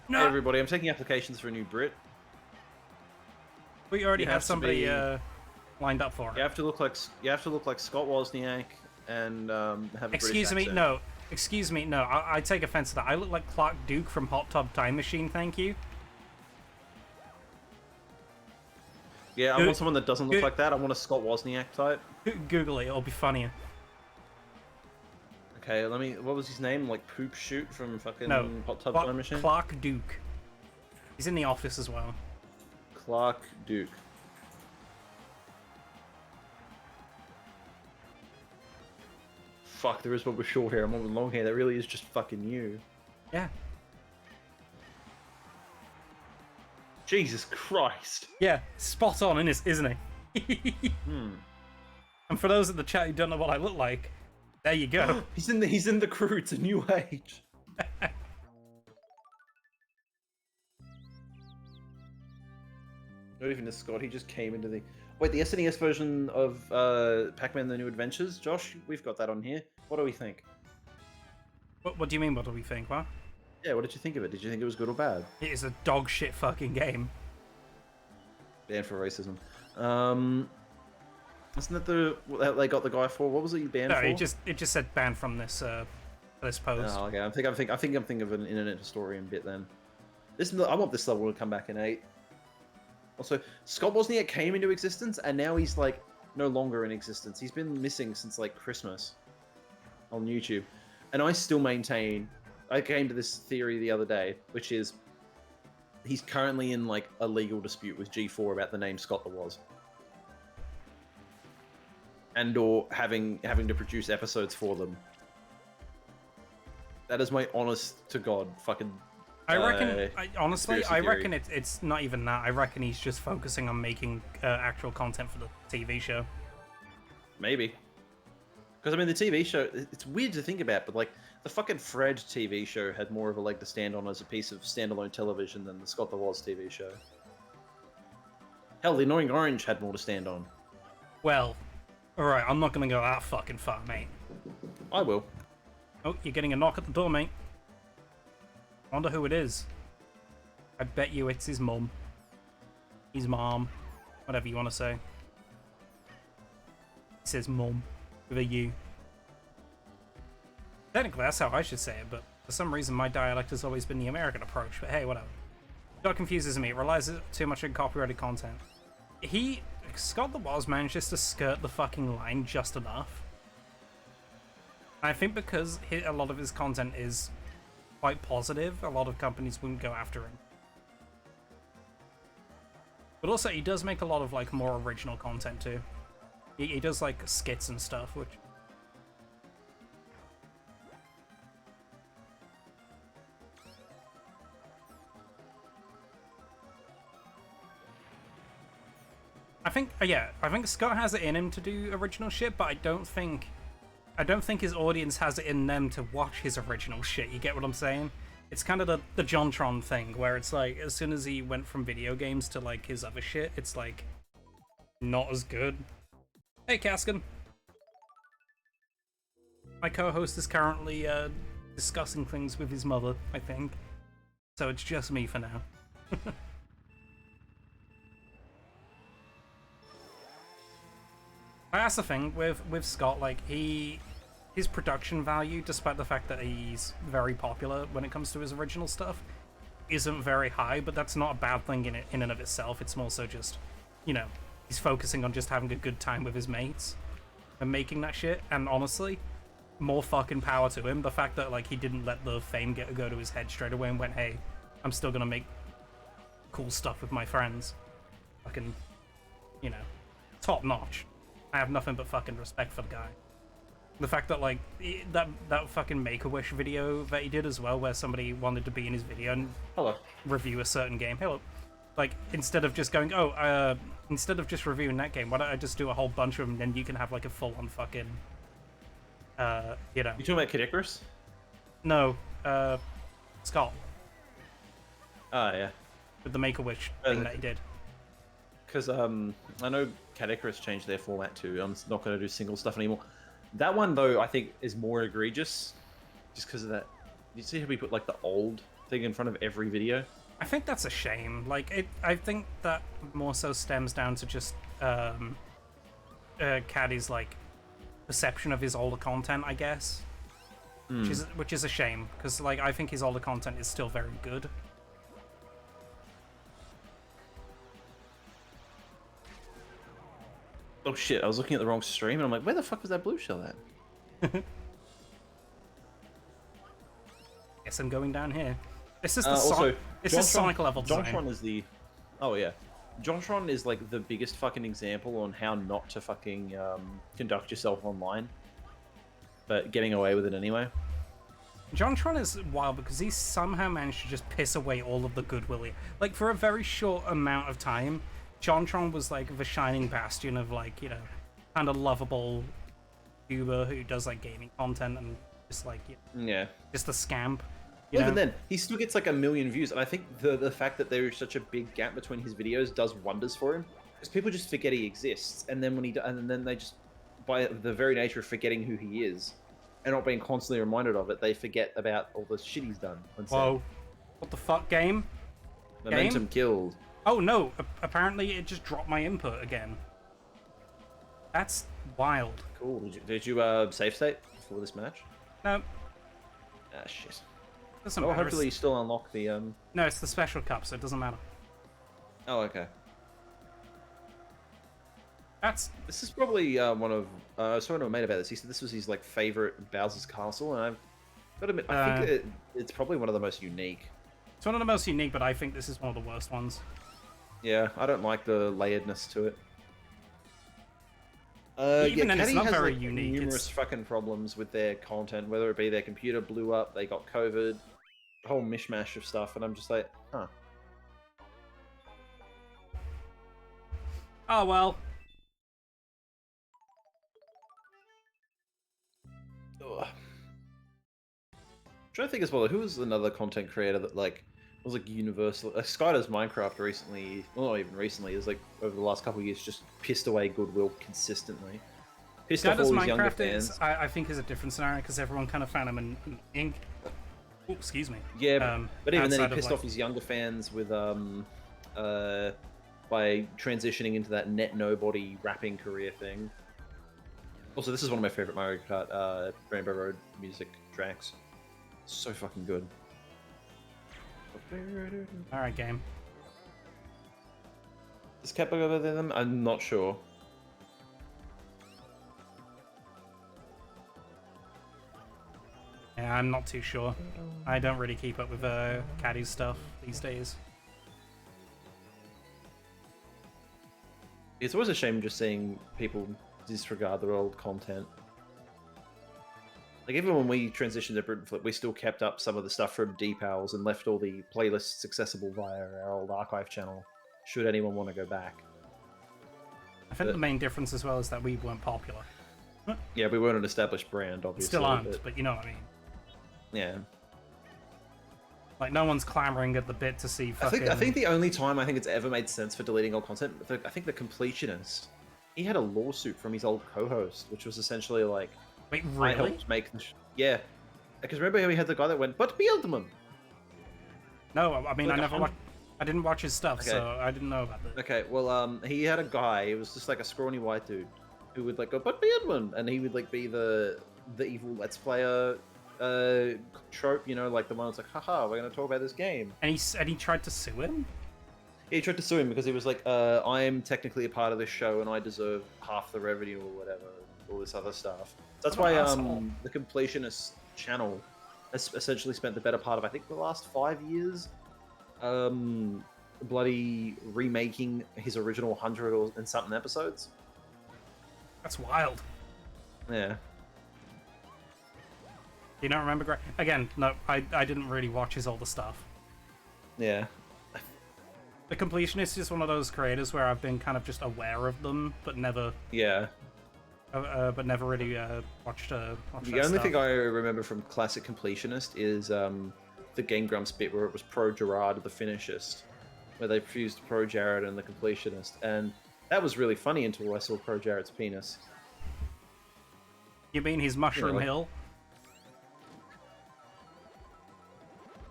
No, Hey everybody, I'm taking applications for a new Brit. we already You have have to somebody be- lined up for it. You have to look like Scott Wozniak and have a Excuse British me, accent. no. Excuse me, no. I take offense to that. I look like Clark Duke from Hot Tub Time Machine, thank you. Yeah, I Go- want someone that doesn't look go- like that. I want a Scott Wozniak type. Google it, it'll be funnier. Okay, let me. What was his name? Like Poop Shoot from fucking No, Hot Tub Time Machine. Clark Duke. He's in The Office as well. Clark Duke. Fuck, there is one with short hair and one with long hair. That really is just fucking you. Yeah. Jesus Christ. Yeah, spot on, isn't he? And for those in the chat who don't know what I look like, there you go. He's in the crew. It's a new age. Not even a Scott. He just came into the. Wait, the SNES version of Pac-Man: The New Adventures, Josh. We've got that on here. What do we think? What do you mean, what do we think, what? Yeah, what did you think of it? Did you think it was good or bad? It is a dog shit fucking game. Banned for racism. Isn't that the what they got the guy for? What was it you banned No, for? it just said banned from this post. Oh, okay. I think I'm thinking of an internet historian bit then. I want this level to come back in 8. Also, Scott Wozniak came into existence and now he's like no longer in existence. He's been missing since like Christmas on YouTube, and I still maintain. I came to this theory the other day, which is he's currently in like a legal dispute with G4 about the name Scott the Woz, and or having to produce episodes for them. That is my honest to God fucking. I reckon, honestly, conspiracy I theory. reckon it's not even that. I reckon he's just focusing on making actual content for the TV show. Maybe. Because, I mean, the TV show, it's weird to think about, but, like, the fucking Fred TV show had more of a leg to stand on as a piece of standalone television than the Scott the Woz TV show. Hell, The Annoying Orange had more to stand on. Well, alright, I'm not gonna go that fucking far, mate. I will. Oh, you're getting a knock at the door, mate. Wonder who it is. I bet you it's his mum. His mom. Whatever you want to say. He says mum. With a U. Technically, that's how I should say it, but for some reason my dialect has always been the American approach, but hey, whatever. That confuses me. It relies too much on copyrighted content. Scott the Woz manages to skirt the fucking line just enough. I think because a lot of his content is quite positive, a lot of companies wouldn't go after him. But also, he does make a lot of like more original content too. He does like skits and stuff, which I think Scott has it in him to do original shit, but I don't think his audience has it in them to watch his original shit. You get what I'm saying? It's kind of the JonTron thing, where it's like, as soon as he went from video games to like his other shit, it's like not as good. Hey, Kaskin. My co-host is currently discussing things with his mother, I think. So it's just me for now. That's the thing with Scott, like his production value, despite the fact that he's very popular when it comes to his original stuff, isn't very high, but that's not a bad thing in and of itself. It's more so just, you know, he's focusing on just having a good time with his mates and making that shit, and honestly, more fucking power to him. The fact that like he didn't let the fame go to his head straight away and went, hey, I'm still gonna make cool stuff with my friends. Fucking, you know, top notch. I have nothing but fucking respect for the guy. The fact that like that fucking Make-A-Wish video that he did as well, where somebody wanted to be in his video and Hello. review a certain game. Hello. Like, instead of just going, instead of just reviewing that game, why don't I just do a whole bunch of them, and then you can have like a full-on fucking, you know. You talking about Kid Icarus? No, Scott, Oh, yeah. with the Make-A-Wish thing that he did. Because I know Catechris changed their format too. I'm not going to do single stuff anymore. That one though, I think, is more egregious, just because of that. You see how we put like the old thing in front of every video? I think that's a shame. Like, I think that more so stems down to just Caddy's like perception of his older content, I guess, which is a shame because like I think his older content is still very good. Oh shit! I was looking at the wrong stream, and I'm like, where the fuck was that blue shell at? Guess I'm going down here. This is this is Sonic level design. JonTron is the. Oh yeah, JonTron is like the biggest fucking example on how not to fucking conduct yourself online, but getting away with it anyway. JonTron is wild because he somehow managed to just piss away all of the goodwill. Like for a very short amount of time, JonTron was like the shining bastion of like, you know, kind of lovable YouTuber who does like gaming content and just like, yeah, just a scamp. Well, even then, he still gets like 1 million views, and I think the fact that there is such a big gap between his videos does wonders for him, because people just forget he exists, and then then they just, by the very nature of forgetting who he is, and not being constantly reminded of it, they forget about all the shit he's done. Whoa, what the fuck, game? Momentum killed. Oh no! Apparently, it just dropped my input again. That's wild. Cool. Did you save state before this match? No. Ah shit. Doesn't matter. matter. Hopefully you still unlock the No, it's the special cup, so it doesn't matter. Oh, okay. This is probably one of I was talking to a mate about this. He said this was his like favorite Bowser's Castle, and I've got to admit, I think it's probably one of the most unique. It's one of the most unique, but I think this is one of the worst ones. Yeah, I don't like the layeredness to it. Even then, it's not has, very like, unique. Numerous fucking problems with their content, whether it be their computer blew up, they got COVID, a whole mishmash of stuff, and I'm just like, huh. Oh well. Ugh. I'm trying to think as well, who was another content creator that like was like universal? Skydoes Minecraft recently, well not even recently, is like over the last couple of years just pissed away goodwill consistently. Pissed off all his younger fans. I think is a different scenario because everyone kind of found him in ink. Oh, excuse me. Yeah, but even then he pissed off his younger fans with by transitioning into that net nobody rapping career thing. Also, this is one of my favorite Mario Kart Rainbow Road music tracks. So fucking good. Alright, game. Is Cat Bug over there? I'm not sure. Yeah, I'm not too sure. I don't really keep up with Caddy's stuff these days. It's always a shame just seeing people disregard their old content. Like, even when we transitioned to Britain Flip, we still kept up some of the stuff from D-Pals and left all the playlists accessible via our old archive channel, should anyone want to go back. I think the main difference as well is that we weren't popular. Yeah, we weren't an established brand, obviously. Still aren't, but you know what I mean. Yeah. Like, no one's clamoring at the bit to see fucking... I think the only time I think it's ever made sense for deleting old content, I think the Completionist, he had a lawsuit from his old co-host, which was essentially like... Wait, really? I helped make the... Yeah. Because remember how we had the guy that went, but Beardman! No, I mean, like I didn't watch his stuff, okay. So I didn't know about that. Okay, well, he had a guy, it was just like a scrawny white dude, who would like go, but Beardman! And he would like be the evil Let's Player trope, you know, like the one that's like, haha, we're gonna talk about this game. And he tried to sue him? Yeah, he tried to sue him because he was like, I'm technically a part of this show and I deserve half the revenue or whatever, all this other stuff. That's why the Completionist channel has essentially spent the better part of, I think, the last 5 years bloody remaking his original 100 and something episodes. That's wild. Yeah. You don't remember? Again, no, I didn't really watch his older stuff. Yeah. The Completionist is one of those creators where I've been kind of just aware of them, but never... Yeah. But never really watched the only thing I remember from classic Completionist is the Game Grumps bit where it was pro Gerard the Finishist, where they fused pro Jared and the Completionist, and That was really funny until I saw Pro Jarrett's penis. You mean his Mushroom Really? Hill?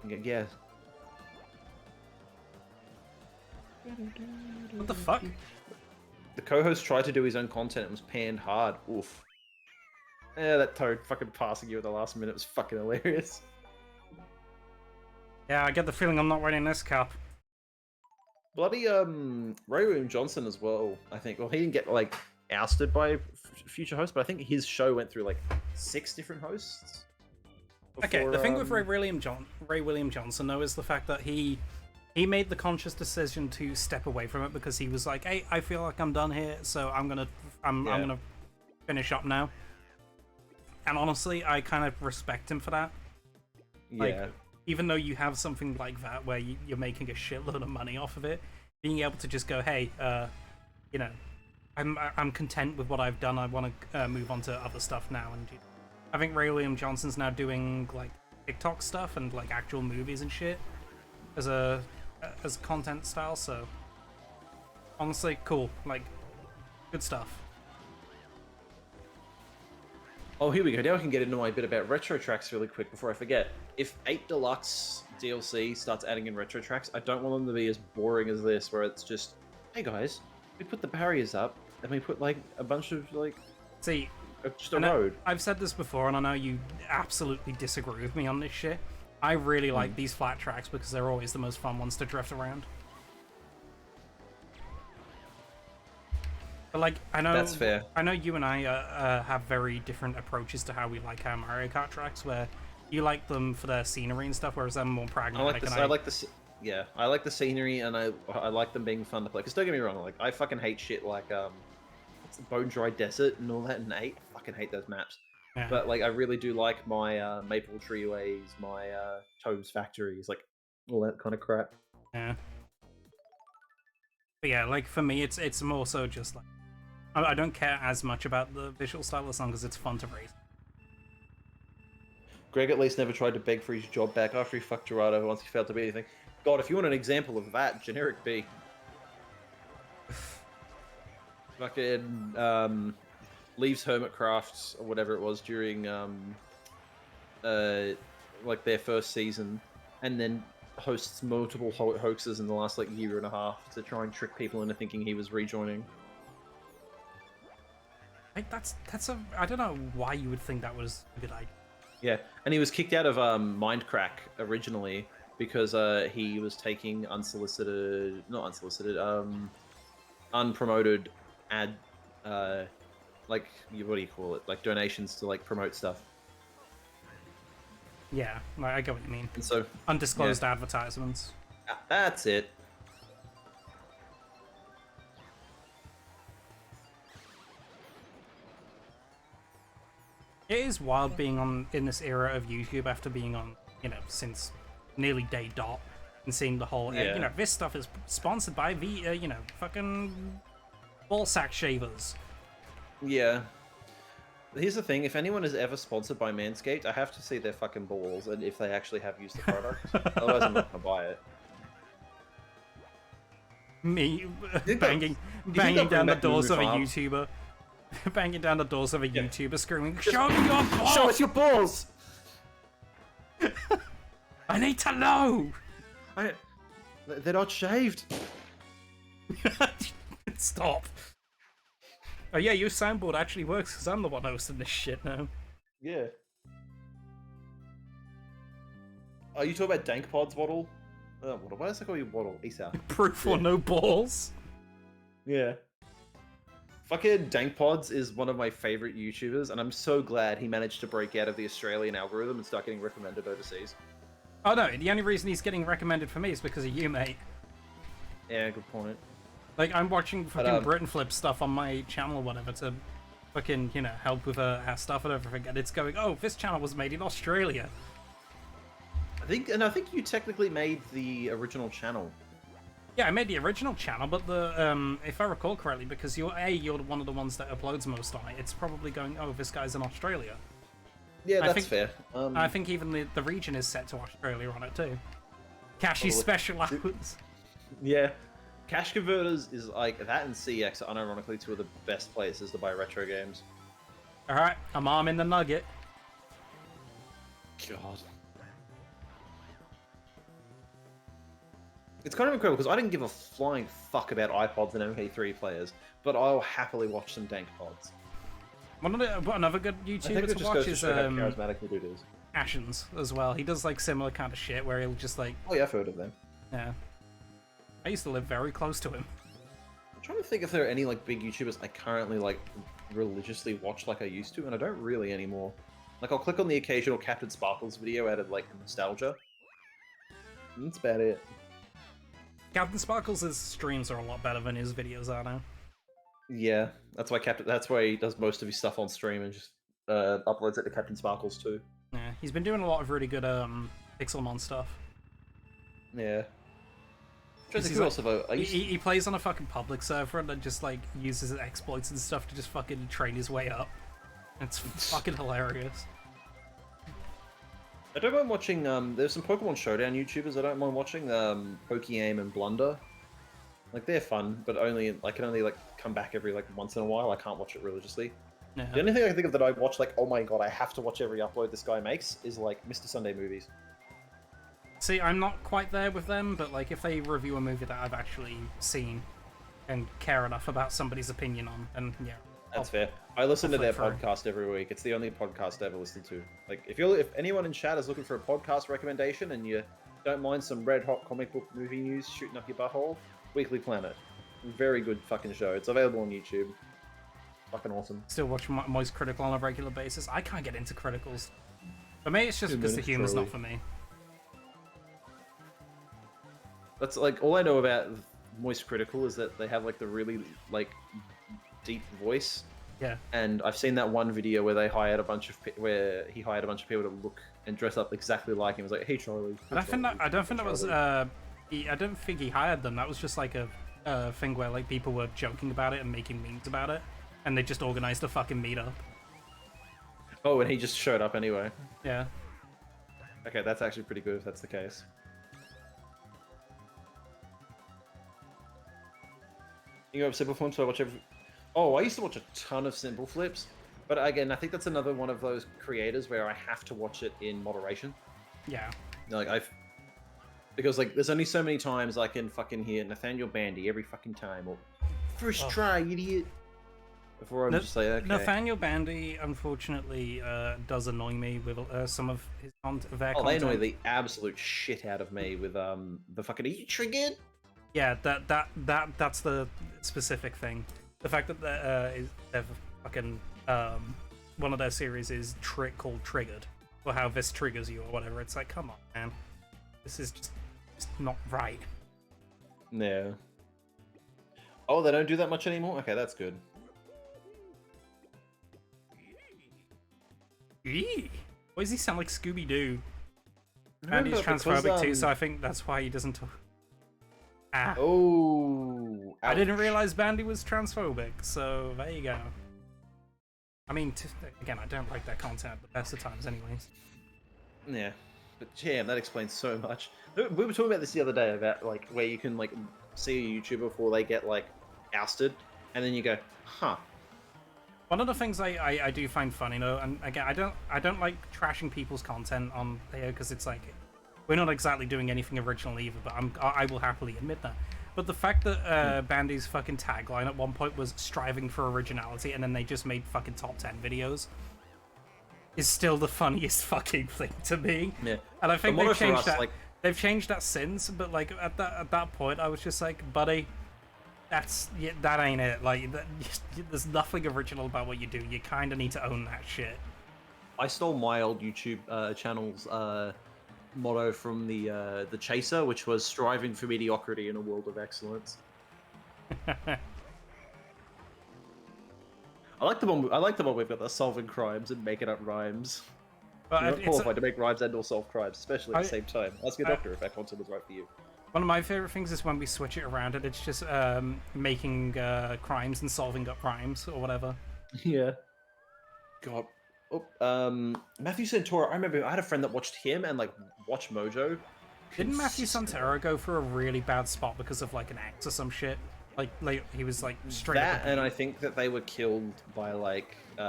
Yeah. What the fuck? The co-host tried to do his own content and was panned hard. Oof. Yeah, that Toad fucking passing you at the last minute was fucking hilarious. Yeah, I get the feeling I'm not winning this cup. Bloody Ray William Johnson as well, I think. Well, he didn't get like ousted by future host, but I think his show went through like 6 different hosts. Okay, the thing with before, Ray William Johnson though is the fact that he made the conscious decision to step away from it because he was like, "Hey, I feel like I'm done here, so I'm gonna finish up now." And honestly, I kind of respect him for that. Like, yeah. even though you have something like that where you're making a shitload of money off of it, being able to just go, "Hey, you know, I'm content with what I've done. I want to move on to other stuff now." And I think Ray William Johnson's now doing like TikTok stuff and like actual movies and shit as content style. So honestly, cool. Like, good stuff. Oh, here we go. Now I can get into my bit about retro tracks really quick before I forget. If 8 Deluxe DLC starts adding in retro tracks, I don't want them to be as boring as this, where it's just, hey guys, we put the barriers up and we put like a bunch of like See, just a road. I've said this before, and I know you absolutely disagree with me on this shit. I really like these flat tracks because they're always the most fun ones to drift around. But like, I know That's fair. I know you and I have very different approaches to how we like our Mario Kart tracks. Where you like them for their scenery and stuff, whereas I'm more pragmatic. I like the scenery, and I like them being fun to play. Because don't get me wrong, like I fucking hate shit like what's the Bone Dry Desert and all that in 8. I fucking hate those maps. Yeah. But like I really do like my Maple Treeways, my Toad's Factories, like all that kind of crap. Yeah. But yeah, like for me, it's more so just like I don't care as much about the visual style as long as it's fun to race. Greg at least never tried to beg for his job back after he fucked Gerardo once he failed to be anything. God, if you want an example of that, generic B. Fucking leaves Hermitcraft or whatever it was during like their first season, and then hosts multiple hoaxes in the last like year and a half to try and trick people into thinking he was rejoining. Like that's I don't know why you would think that was a good idea. Yeah, and he was kicked out of Mindcrack originally because he was taking unpromoted ad, like what do you call it? Like donations to like promote stuff. Yeah, like, I get what you mean. And so Undisclosed advertisements. that's it. It is wild being in this era of YouTube after being on, since nearly day dot, and seeing the whole, this stuff is sponsored by the, fucking ball sack shavers. Yeah. Here's the thing, if anyone is ever sponsored by Manscaped, I have to see their fucking balls and if they actually have used the product. Otherwise I'm not gonna buy it. Me banging down the doors of a YouTuber. Banging down the doors of a YouTuber screaming, "Show me your balls! Show us your balls! I need to know!" They're not shaved. Stop. Oh yeah, your soundboard actually works because I'm the one hosting this shit now. Yeah. Are you talking about Dank Pods, Waddle? Waddle. Why does I call you Waddle? Esa. Proof or no balls. Yeah. Fucking Dank Pods is one of my favorite YouTubers, and I'm so glad he managed to break out of the Australian algorithm and start getting recommended overseas. Oh no, the only reason he's getting recommended for me is because of you, mate. Yeah, good point. Like, I'm watching fucking Britain Flip stuff on my channel or whatever to fucking, help with our stuff and everything, and it's going, oh, this channel was made in Australia. I think you technically made the original channel. Yeah, I made the original channel, but if I recall correctly, because you're one of the ones that uploads most on it, it's probably going, oh, this guy's in Australia. Yeah, that's fair. I think even the region is set to Australia on it too. Cashy's special hours. Yeah. Cash Converters is like that, and CX are unironically two of the best places to buy retro games. All right, I'm arming the nugget. God. It's kind of incredible because I didn't give a flying fuck about iPods and MK3 players, but I'll happily watch some dank pods. Another good I think YouTuber it to just watch goes to is show how charismatic the dude is. Ashens as well. He does like similar kind of shit where he'll just like, Oh yeah, I've heard of them. yeah. I used to live very close to him. I'm trying to think if there are any like big YouTubers I currently like religiously watch like I used to, and I don't really anymore. Like I'll click on the occasional Captain Sparkles video out of like nostalgia. And that's about it. Captain Sparkles' streams are a lot better than his videos are now. Yeah, that's why That's why he does most of his stuff on stream and just uploads it to Captain Sparkles too. Yeah, he's been doing a lot of really good Pixelmon stuff. Yeah. He plays on a fucking public server and then just like uses exploits and stuff to just fucking train his way up. It's fucking hilarious. I don't mind watching. There's some Pokemon Showdown YouTubers I don't mind watching. Pokey-Aim and Blunder. Like they're fun, but I can only like come back every like once in a while. I can't watch it religiously. Yeah. The only thing I can think of that I watch like, oh my god, I have to watch every upload this guy makes is like Mr. Sunday Movies. See, I'm not quite there with them, but like if they review a movie that I've actually seen and care enough about somebody's opinion on, then yeah. That's fair. I listen to their through. podcast every week. It's the only podcast I ever listen to. Like, if anyone in chat is looking for a podcast recommendation and you don't mind some red hot comic book movie news shooting up your butthole, Weekly Planet, very good fucking show. It's available on YouTube. Fucking awesome. Still watch Moist Critical on a regular basis. I can't get into criticals. For me, it's just because the humor's not for me. That's like all I know about Moist Critical is that they have like the really like deep voice. Yeah. And I've seen that one video where he hired a bunch of people to look and dress up exactly like him. It was like, hey Charlie. I don't think that was. I don't think he hired them. That was just like a thing where like people were joking about it and making memes about it, and they just organized a fucking meetup. Oh, and he just showed up anyway. Yeah. Okay, that's actually pretty good if that's the case. You know, Simple Flips, so I watch every... Oh, I used to watch a ton of Simple Flips, but again, I think that's another one of those creators where I have to watch it in moderation. Yeah. Like, because, like, there's only so many times I can fucking hear Nathaniel Bandy every fucking time, or first try, idiot, before I'm just like, okay. Nathaniel Bandy, unfortunately, does annoy me with some of his content. Oh, they annoy the absolute shit out of me with, the fucking, are you triggered? Yeah, that's the specific thing. The fact that they've fucking one of their series is called Triggered, or how this triggers you or whatever. It's like, come on, man, this is just not right. Yeah. Oh, they don't do that much anymore. Okay, that's good. Eee! Why does he sound like Scooby Doo? And he's transphobic too, so I think that's why he doesn't talk. Ah. Oh, I didn't realize Bandy was transphobic, so there you go. I mean, again, I don't like that content at the best of times anyways. Yeah, but damn, that explains so much. We were talking about this the other day, about like where you can like see a YouTuber before they get like ousted, and then you go, huh. One of the things I do find funny though, and again, I don't like trashing people's content on there because it's like, we're not exactly doing anything original either, but I will happily admit that. But the fact that Bandy's fucking tagline at one point was striving for originality, and then they just made fucking top 10 videos, is still the funniest fucking thing to me. Yeah. And I think they've changed that. Like... They've changed that since, but like at that point, I was just like, buddy, that ain't it. Like, there's nothing original about what you do. You kind of need to own that shit. I stole my old YouTube channel's motto from the Chaser, which was striving for mediocrity in a world of excellence. I like the one we've got, the solving crimes and making up rhymes. You're not qualified to make rhymes and or solve crimes, especially at the same time. Ask your doctor if that concept was right for you. One of my favorite things is when we switch it around and it's just making crimes and solving up rhymes or whatever. Yeah. God. Oh, Matthew Santora, I remember I had a friend that watched him and like Watch Mojo Didn't Matthew consistent. Santero go for a really bad spot because of like an axe or some shit? Like he was like straight That, up. and I think that they were killed by like He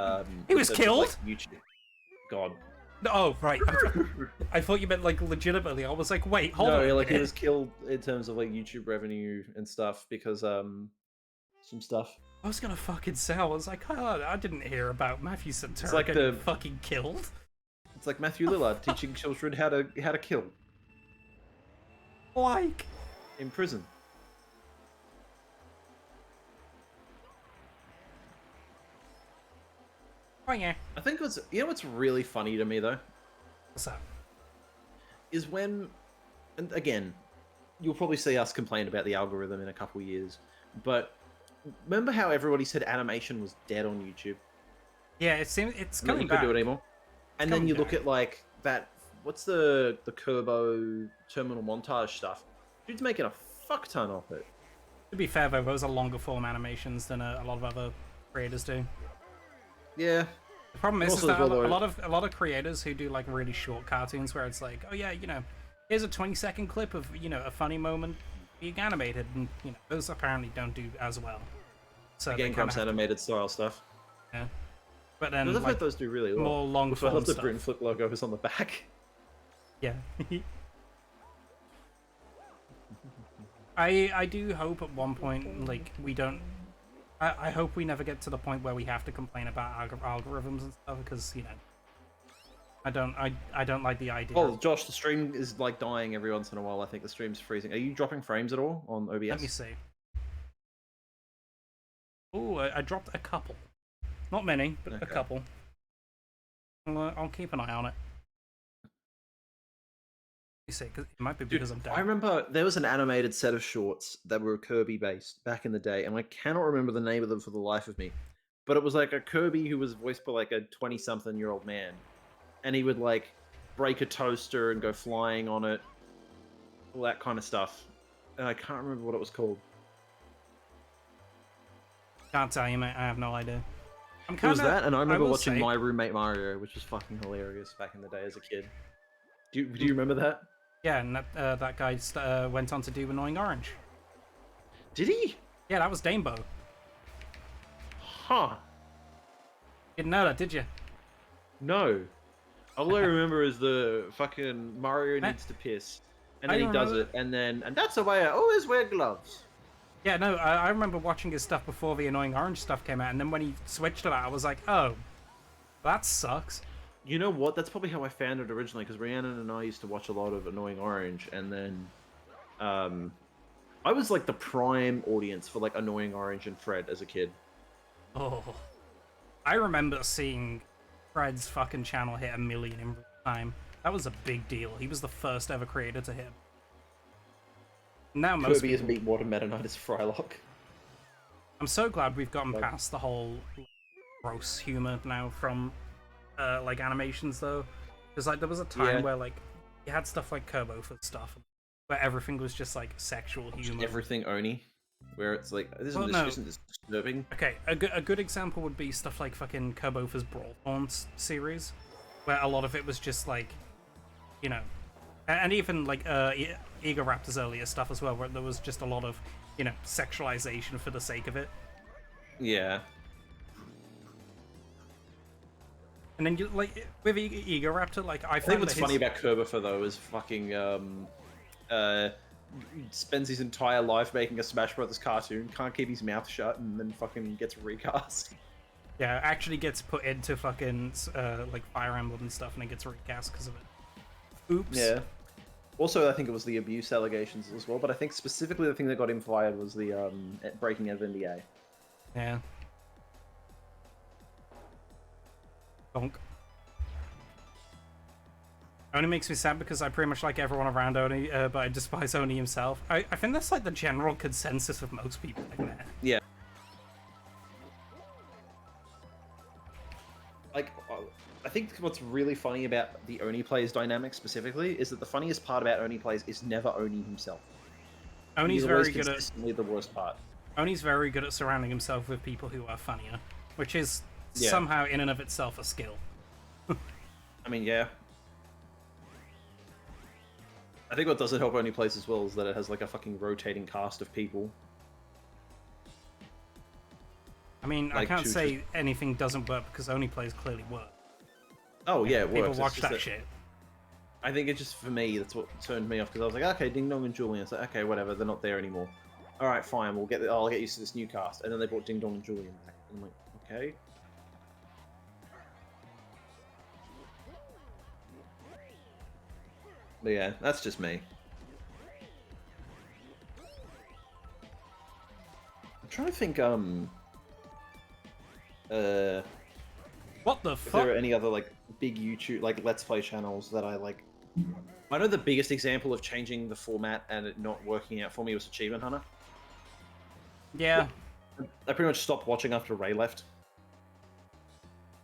in was terms of, killed? like, YouTube. God. Oh right, I thought you meant like legitimately. I was like, wait, hold on. No, a like he minute. was killed in terms of like YouTube revenue and stuff because some stuff. I was gonna fucking say, I was like, oh, I didn't hear about Matthew Santero like getting the- fucking killed. It's like Matthew Lillard teaching children how to kill Like, in prison. oh yeah, I think what's really funny to me though what's up? is when, and again, you'll probably see us complain about the algorithm in a couple years, but remember how everybody said animation was dead on YouTube? Yeah, it seems it's And that coming you couldn't back. do it anymore. And then coming you look back. at like that. What's the Kerbo terminal montage stuff? Dude's making a fuck ton of it. To be fair though, those are longer form animations than a lot of other creators do. Yeah. The problem And is also that as well, a though- lot of creators who do like really short cartoons where it's like, oh yeah, you know, here's a 20-second clip of, you know, a funny moment being animated, and you know those apparently don't do as well. So Again, they kind Grumps of animated style stuff. yeah. But then I've like heard those do really well. more long Also, I form love the stuff. Brit and Flip logos on the back. Yeah. I do hope at one point like we don't. I hope we never get to the point where we have to complain about algorithms and stuff, because you know I don't like the idea. Oh, Josh, the stream is like dying every once in a while. I think the stream's freezing. Are you dropping frames at all on OBS? Let me see. Oh, I dropped a couple. Not many, but a Okay. couple. I'll keep an eye on it. Let me see, because it might be because I'm down. I remember there was an animated set of shorts that were Kirby based back in the day, and I cannot remember the name of them for the life of me. But it was like a Kirby who was voiced by like a 20-something-year-old man, and he would like break a toaster and go flying on it, all that kind of stuff. And I can't remember what it was called. Can't tell you, mate. I have no idea. I'm It was kinda, that, and I remember will watching say- My Roommate Mario, which was fucking hilarious back in the day as a kid. Do you remember that? Yeah, and that guy went on to do Annoying Orange. Did he? Yeah, that was Damebo. Huh. Didn't know that, did you? No. All I remember is the fucking Mario needs to piss, and I then he does remember- it, and that's the way I always wear gloves. Yeah, no, I remember watching his stuff before the Annoying Orange stuff came out, and then when he switched to that, I was like, oh, that sucks. You know what? That's probably how I found it originally, because Rhiannon and I used to watch a lot of Annoying Orange, and then, I was like the prime audience for like Annoying Orange and Fred as a kid. Oh, I remember seeing Fred's fucking channel hit 1 million in real time. That was a big deal. He was the first ever creator to hit. Now most Kirby is people... meat water, Meta Knight is Frylock. I'm so glad we've gotten past the whole gross humor now from like animations though, because like there was a time where like you had stuff like Kerbo for stuff where everything was just like sexual humor. Everything Oni, where it's like this Well, isn't, no. isn't this disturbing? Okay, a good example would be stuff like fucking Kerbofa's Brawl Taunts series, where a lot of it was just like, you know, and even like Ego Raptor's earlier stuff as well, where there was just a lot of, you know, sexualization for the sake of it. Yeah. And then you like with Ego Raptor, like I I think find what's that funny his... about Kerbifer though is fucking spends his entire life making a Smash Brothers cartoon, can't keep his mouth shut, and then fucking gets recast. Yeah, actually gets put into fucking like Fire Emblem and stuff, and it gets recast because of it. Oops. Yeah. Also, I think it was the abuse allegations as well, but I think specifically the thing that got him fired was the breaking of NDA. Yeah. Bonk. Only makes me sad because I pretty much like everyone around Oni, but I despise Oni himself. I think that's like the general consensus of most people I've met. Yeah. Like, I think what's really funny about the Oni plays dynamic specifically is that the funniest part about Oni plays is never Oni himself. Oni's He's always very good at consistently the worst part. Oni's very good at surrounding himself with people who are funnier, which is somehow in and of itself a skill. I mean, yeah. I think what doesn't help Only Plays as well is that it has like a fucking rotating cast of people. I mean, I Like, can't to say anything doesn't work because Only Plays clearly work. Oh yeah, it People works. watch that shit. I think it just, for me, that's what turned me off, because I was like, okay, Ding Dong and Julian. It's like, okay, whatever, they're not there anymore. All right, fine, I'll get used to this new cast. And then they brought Ding Dong and Julian back. And I'm like, okay. But yeah, that's just me. I'm trying to think, What the if fuck? there are any other, like, big YouTube, like, Let's Play channels that I, like... I know the biggest example of changing the format and it not working out for me was Achievement Hunter. Yeah. I pretty much stopped watching after Ray left.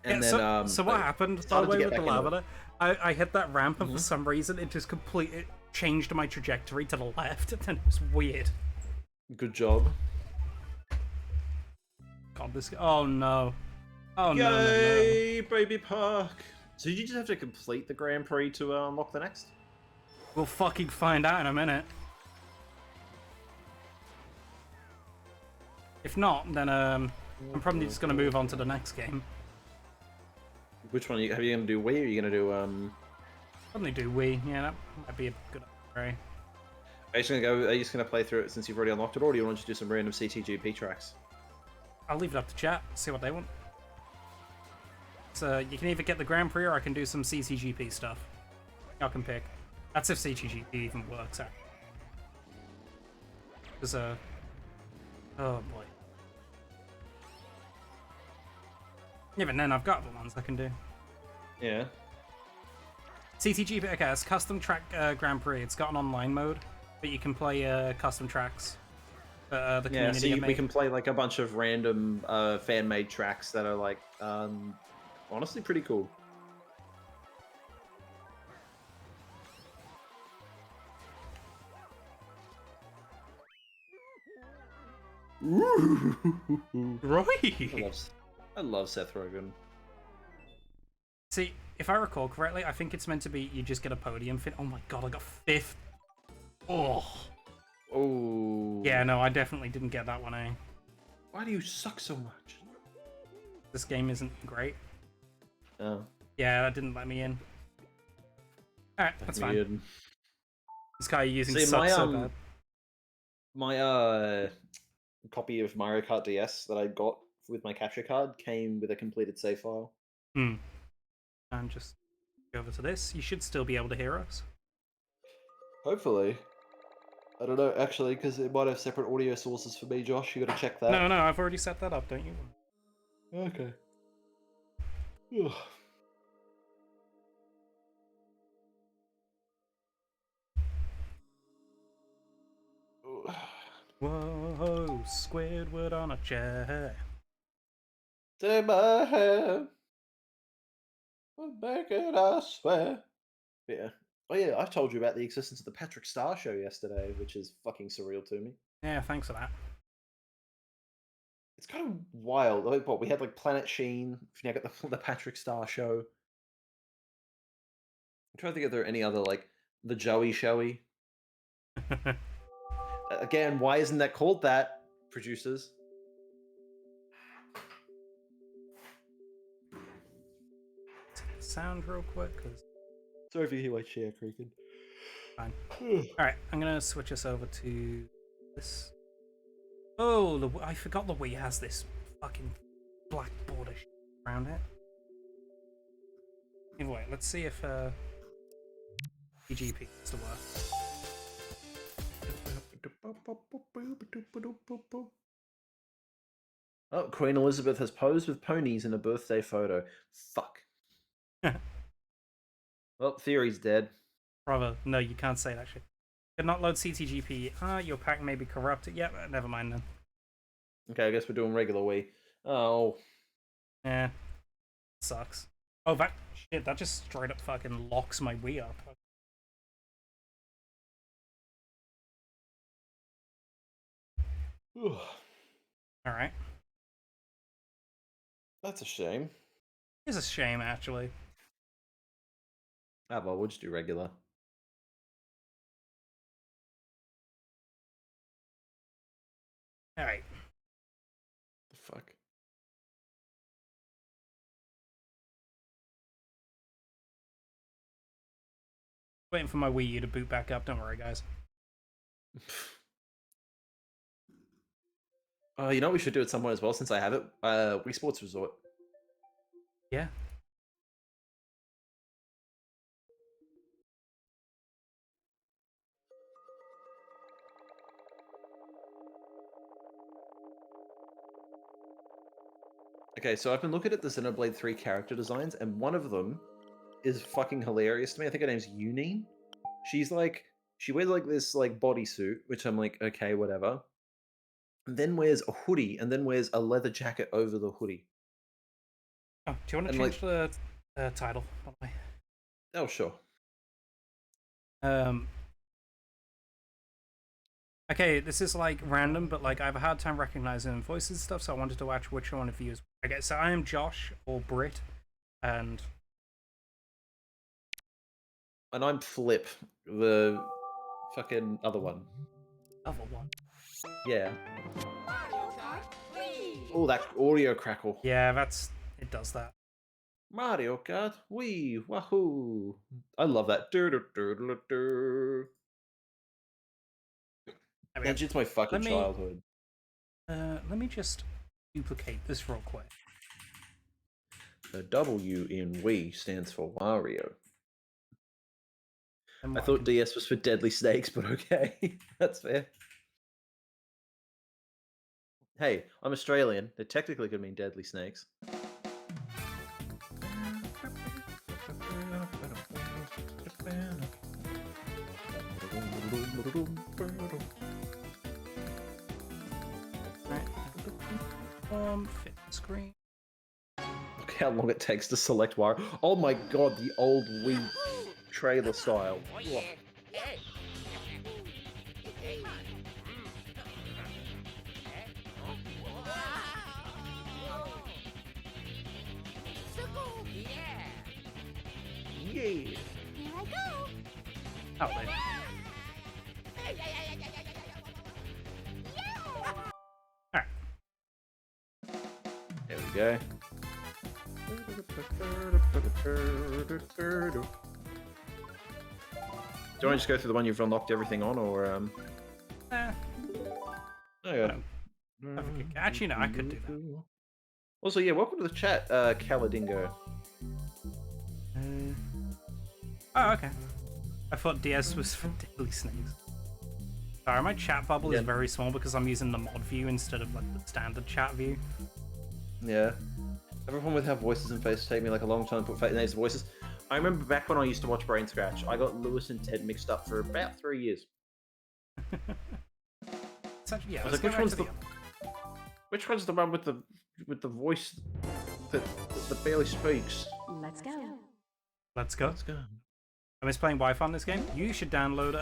And Yeah, then, so what happened, by the started to way, get with the back into lava? I hit that ramp, and Mhm. for some reason, it just it changed my trajectory to the left, and it was weird. Good job. God, this... Oh, no. Oh, no, no, no. Yay, Baby Park! So did you just have to complete the Grand Prix to unlock the next? We'll fucking find out in a minute. If not, then I'm probably just gonna move on to the next game. Which one? Have you going to do Wii, or are you going to do, Probably do Wii. Yeah, that might be a good upgrade. Are you just going to play through it since you've already unlocked it, or do you want to just do some random CTGP tracks? I'll leave it up to chat, see what they want. So you can either get the Grand Prix or I can do some CCGP stuff. Y'all can pick. That's if CCGP even works out. Because, oh boy. Even then, I've got the ones I can do. Yeah. CCGP, okay, it's custom track Grand Prix. It's got an online mode, but you can play custom tracks. The community we can play like a bunch of random fan-made tracks that are like honestly pretty cool. Right. I love Seth Rogen. See, if I recall correctly, I think it's meant to be you just get a podium fit. Oh my god, I got 5th. Oh. Oh. Yeah, no, I definitely didn't get that one, eh? Why do you suck so much? This game isn't great. Oh. Yeah, that didn't let me in. Alright, that's fine. Weird. This guy you're using See, sucks so bad. My copy of Mario Kart DS that I got with my capture card came with a completed save file. And just go over to this. You should still be able to hear us. Hopefully. I don't know, actually, because it might have separate audio sources for me, Josh. You gotta check that. No, I've already set that up, don't you? Okay. Whoa, Squidward on a chair. Take my hand. I'll make it, I swear. Yeah. Oh yeah, I told you about the existence of the Patrick Star Show yesterday, which is fucking surreal to me. Yeah, thanks for that. It's kind of wild. Like, what, we had like Planet Sheen. We've now got the Patrick Star Show. I'm trying to think if there are any other, like, the Joey Showy. Again, why isn't that called that, producers? Sound real quick, because Sorry if you hear my chair creaking. fine. Alright, I'm gonna switch us over to this. Oh, I forgot the Wii has this fucking black border around it. Anyway, let's see if EGP is to work. Oh, Queen Elizabeth has posed with ponies in a birthday photo. Fuck. Well, theory's dead. Bravo. No, you can't say that shit. Cannot load CTGP. Your pack may be corrupted. Yeah, never mind then. Okay, I guess we're doing regular Wii. Oh. Yeah. Sucks. Oh, that shit, that just straight up fucking locks my Wii up. Alright. That's a shame. It's a shame, actually. Ah, well, we'll just do regular. All right. The fuck? Waiting for my Wii U to boot back up. Don't worry, guys. Oh, you know what we should do it somewhere as well, since I have it? Wii Sports Resort. Yeah. Okay, so I've been looking at the Xenoblade 3 character designs, and one of them is fucking hilarious to me. I think her name's Unine. She's like, she wears like this like bodysuit, which I'm like, okay, whatever. And then wears a hoodie, and then wears a leather jacket over the hoodie. Oh, do you want to And, change the title? By the way? Oh, sure. Okay, this is like random, but like I have a hard time recognizing voices and stuff, so I wanted to watch which one of you is. Okay, so I am Josh or Brit, and I'm Flip, the fucking other one. other one. Yeah. Oh, that audio crackle. Yeah, it does that. Mario Kart, wee, wahoo! I love that. That's just my fucking childhood. Let me just duplicate this real quick. The W in Wii stands for Wario. I thought DS was for Deadly Snakes, but okay, that's fair. Hey, I'm Australian. It technically could mean Deadly Snakes. Fit screen. Look how long it takes to select Wario. Oh my god, the old Wii trailer style. Oh. Yeah. Here I go. Oh, there. Alright. There we go. Do you want to just go through the one you've unlocked everything on, or Oh yeah. Actually, no, I could do that. Also, yeah, welcome to the chat, Caladingo. Oh, okay. I thought DS was for Deadly Snakes. Sorry, my chat bubble is very small because I'm using the mod view instead of like the standard chat view. Yeah. Everyone with how voices and faces take me like a long time to put names to voices. I remember back when I used to watch Brain Scratch, I got Lewis and Ted mixed up for about 3 years. Yeah, I was like, which one's the one with the voice that barely speaks? Let's go. Let's go. Let's go. I miss playing Wi-Fi on this game. You should download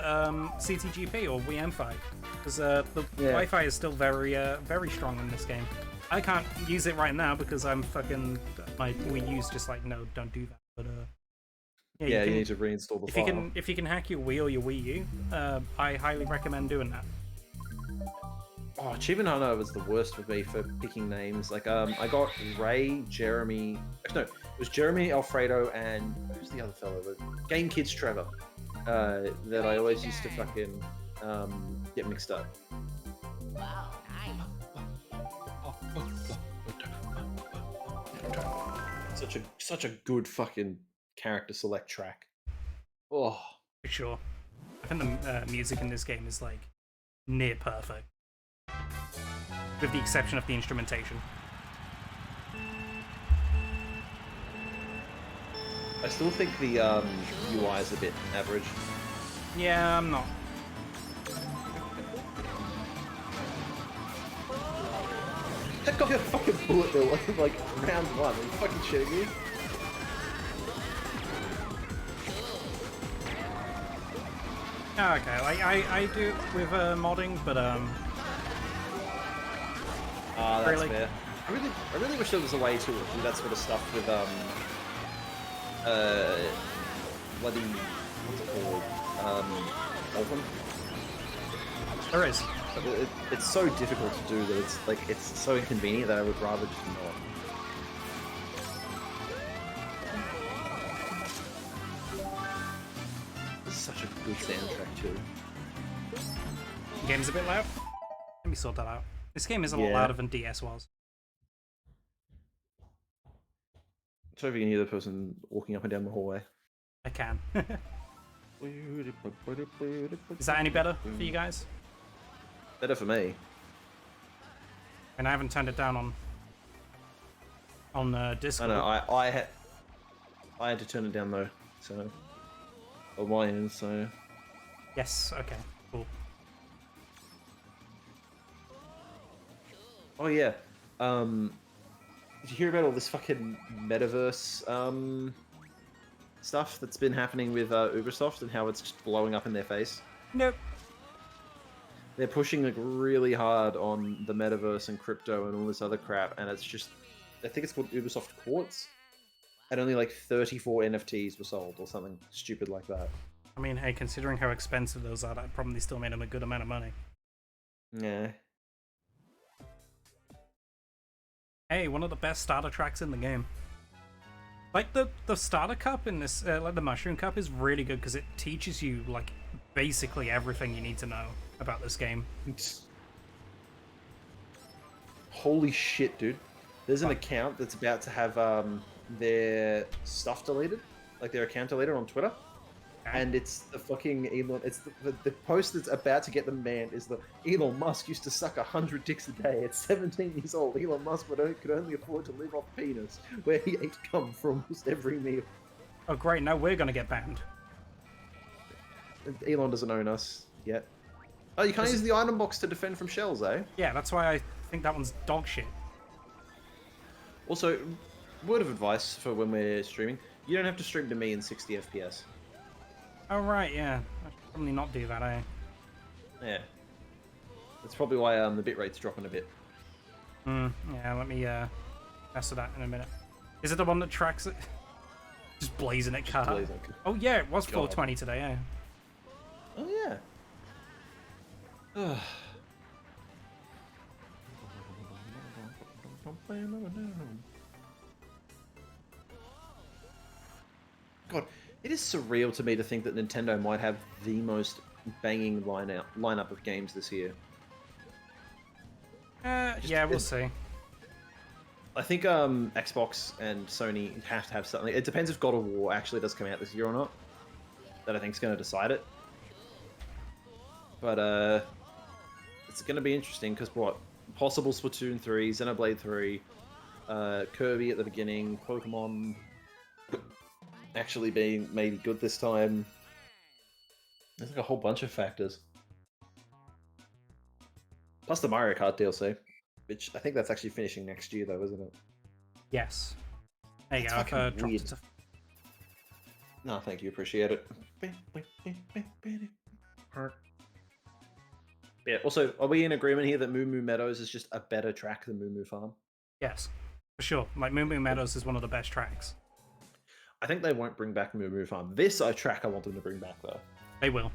CTGP or WiiM-Fi because the Wi-Fi is still very strong in this game. I can't use it right now because I'm fucking my Wii U's just like no, don't do that. But you need to reinstall the file. If you can hack your Wii or your Wii U, I highly recommend doing that. Oh, Achievement Hunter was the worst for me for picking names. Like, I got Ray, Jeremy. No, it was Jeremy, Alfredo, and who's the other fellow? Game Kids Trevor. That I always used to fucking get mixed up. Wow, nice. Such a good fucking character select track. Oh, For sure. I think the music in this game is like near perfect, with the exception of the instrumentation. I still think the UI is a bit average. Yeah, I'm not. That guy got a fucking bullet bill like round one. Are you fucking shitting me? Oh, okay, like I do it with modding, but That's really? fair. I really wish there was a way to do that sort of stuff with bloody what's it called? Oven? there is. But it's so difficult to do that it's so inconvenient that I would rather just not. This is such a good soundtrack too. The game's a bit loud. Let me sort that out. This game is a lot Yeah. louder than DS was. So if you can hear the person walking up and down the hallway. I can. Is that any better for you guys? Better for me. And I haven't turned it down on I Discord. know. I had to turn it down though. So on my end. So Yes. Okay. Cool. oh yeah. Did you hear about all this fucking metaverse stuff that's been happening with Ubisoft and how it's just blowing up in their face? Nope. They're pushing like really hard on the metaverse and crypto and all this other crap, and it's just, I think it's called Ubisoft Quartz, and only like 34 NFTs were sold or something stupid like that. I mean, hey, considering how expensive those are, that probably still made them a good amount of money. Yeah. Hey, one of the best starter tracks in the game. Like the starter cup in this, like the mushroom cup, is really good because it teaches you like basically everything you need to know about this game. Holy shit, dude! There's an account that's about to have their stuff deleted, like their account deleted on Twitter. And it's the fucking Elon. It's the post that's about to get them banned. Is the Elon Musk used to suck 100 dicks a day. At 17 years old, Elon Musk could only afford to live off penis, where he ate cum for almost every meal. Oh great, now we're gonna get banned. Elon doesn't own us yet. Oh, you can't use the item box to defend from shells, eh? Yeah, that's why I think that one's dog shit. Also, word of advice for when we're streaming: you don't have to stream to me in 60 FPS. Oh right, yeah. I should probably not do that, eh? Yeah. That's probably why the bitrate's dropping a bit. Yeah, let me mess with that in a minute. Is it the one that tracks it? Just blazing it, car. blazing it. Oh yeah, it was God. 420 today, yeah. Oh yeah. God, it is surreal to me to think that Nintendo might have the most banging lineup of games this year. Yeah, we'll see. I think Xbox and Sony have to have something. It depends if God of War actually does come out this year or not. That I think is going to decide it. But it's going to be interesting because what? Possible Splatoon 3, Xenoblade 3, Kirby at the beginning, Pokemon actually being maybe good this time. There's like a whole bunch of factors. Plus the Mario Kart DLC, which I think that's actually finishing next year though, isn't it? Yes. There you That's go, I've fucking dropped weird. it to... No, thank you, appreciate it. Yeah, also, are we in agreement here that Moo Moo Meadows is just a better track than Moo Moo Farm? Yes, for sure. Like, Moo Moo Meadows is one of the best tracks. I think they won't bring back Moo Moo Farm. This track I want them to bring back though. They will.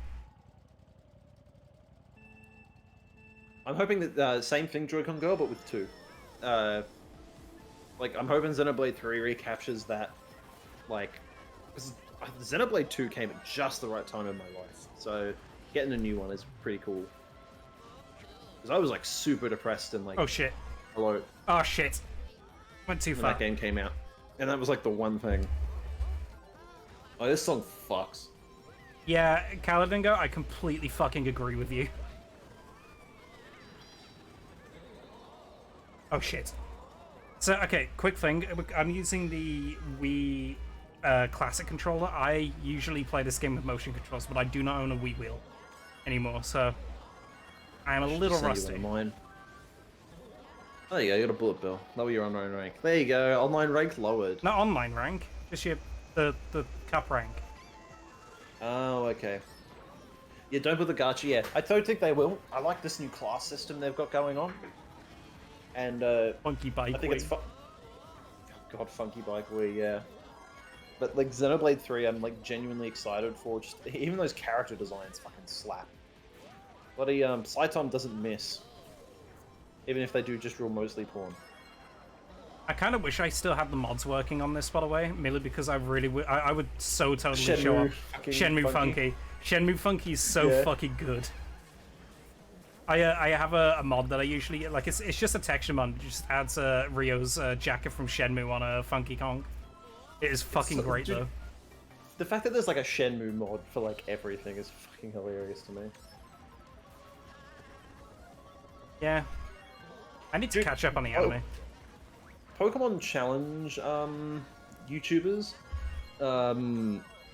I'm hoping that same thing Joy-Con Girl, but with 2. Like, I'm hoping Xenoblade 3 recaptures that, like, because Xenoblade 2 came at just the right time in my life, so getting a new one is pretty cool. Because I was, like, super depressed and, like... Oh shit. Hello. Oh shit. Went too When far. that game came out. And that was, like, the one thing. Oh, this song fucks. Yeah, Caladingo, I completely fucking agree with you. Oh shit. So, okay, quick thing. I'm using the Wii Classic controller. I usually play this game with motion controls, but I do not own a Wii wheel anymore, so I'm a little Send you rusty. one of mine. Oh, there you go, you got a bullet bill. Lower your online rank. There you go, online rank lowered. Not online rank, just the cup rank. Oh, okay. Yeah, don't put the gacha yet. I don't think they will. I like this new class system they've got going on. And, Funky bike. I think it's fun. God, Funky Bike Wii, yeah. But, like, Xenoblade 3, I'm, like, genuinely excited for. Just even those character designs fucking slap. Bloody Saiton doesn't miss, even if they do just real mostly pawn. I kind of wish I still had the mods working on this, by the way, merely because I really I would so totally show Shenmue up fucking Shenmue Funky. Funky. Shenmue Funky is so Yeah. fucking good. I have a mod that I usually like. It's just a texture mod. It just adds Ryo's jacket from Shenmue on a Funky Kong. It is fucking So- great dude, though. The fact that there's like a Shenmue mod for like everything is fucking hilarious to me. Yeah. I need to Dude, catch up on the oh. anime. Pokemon Challenge YouTubers,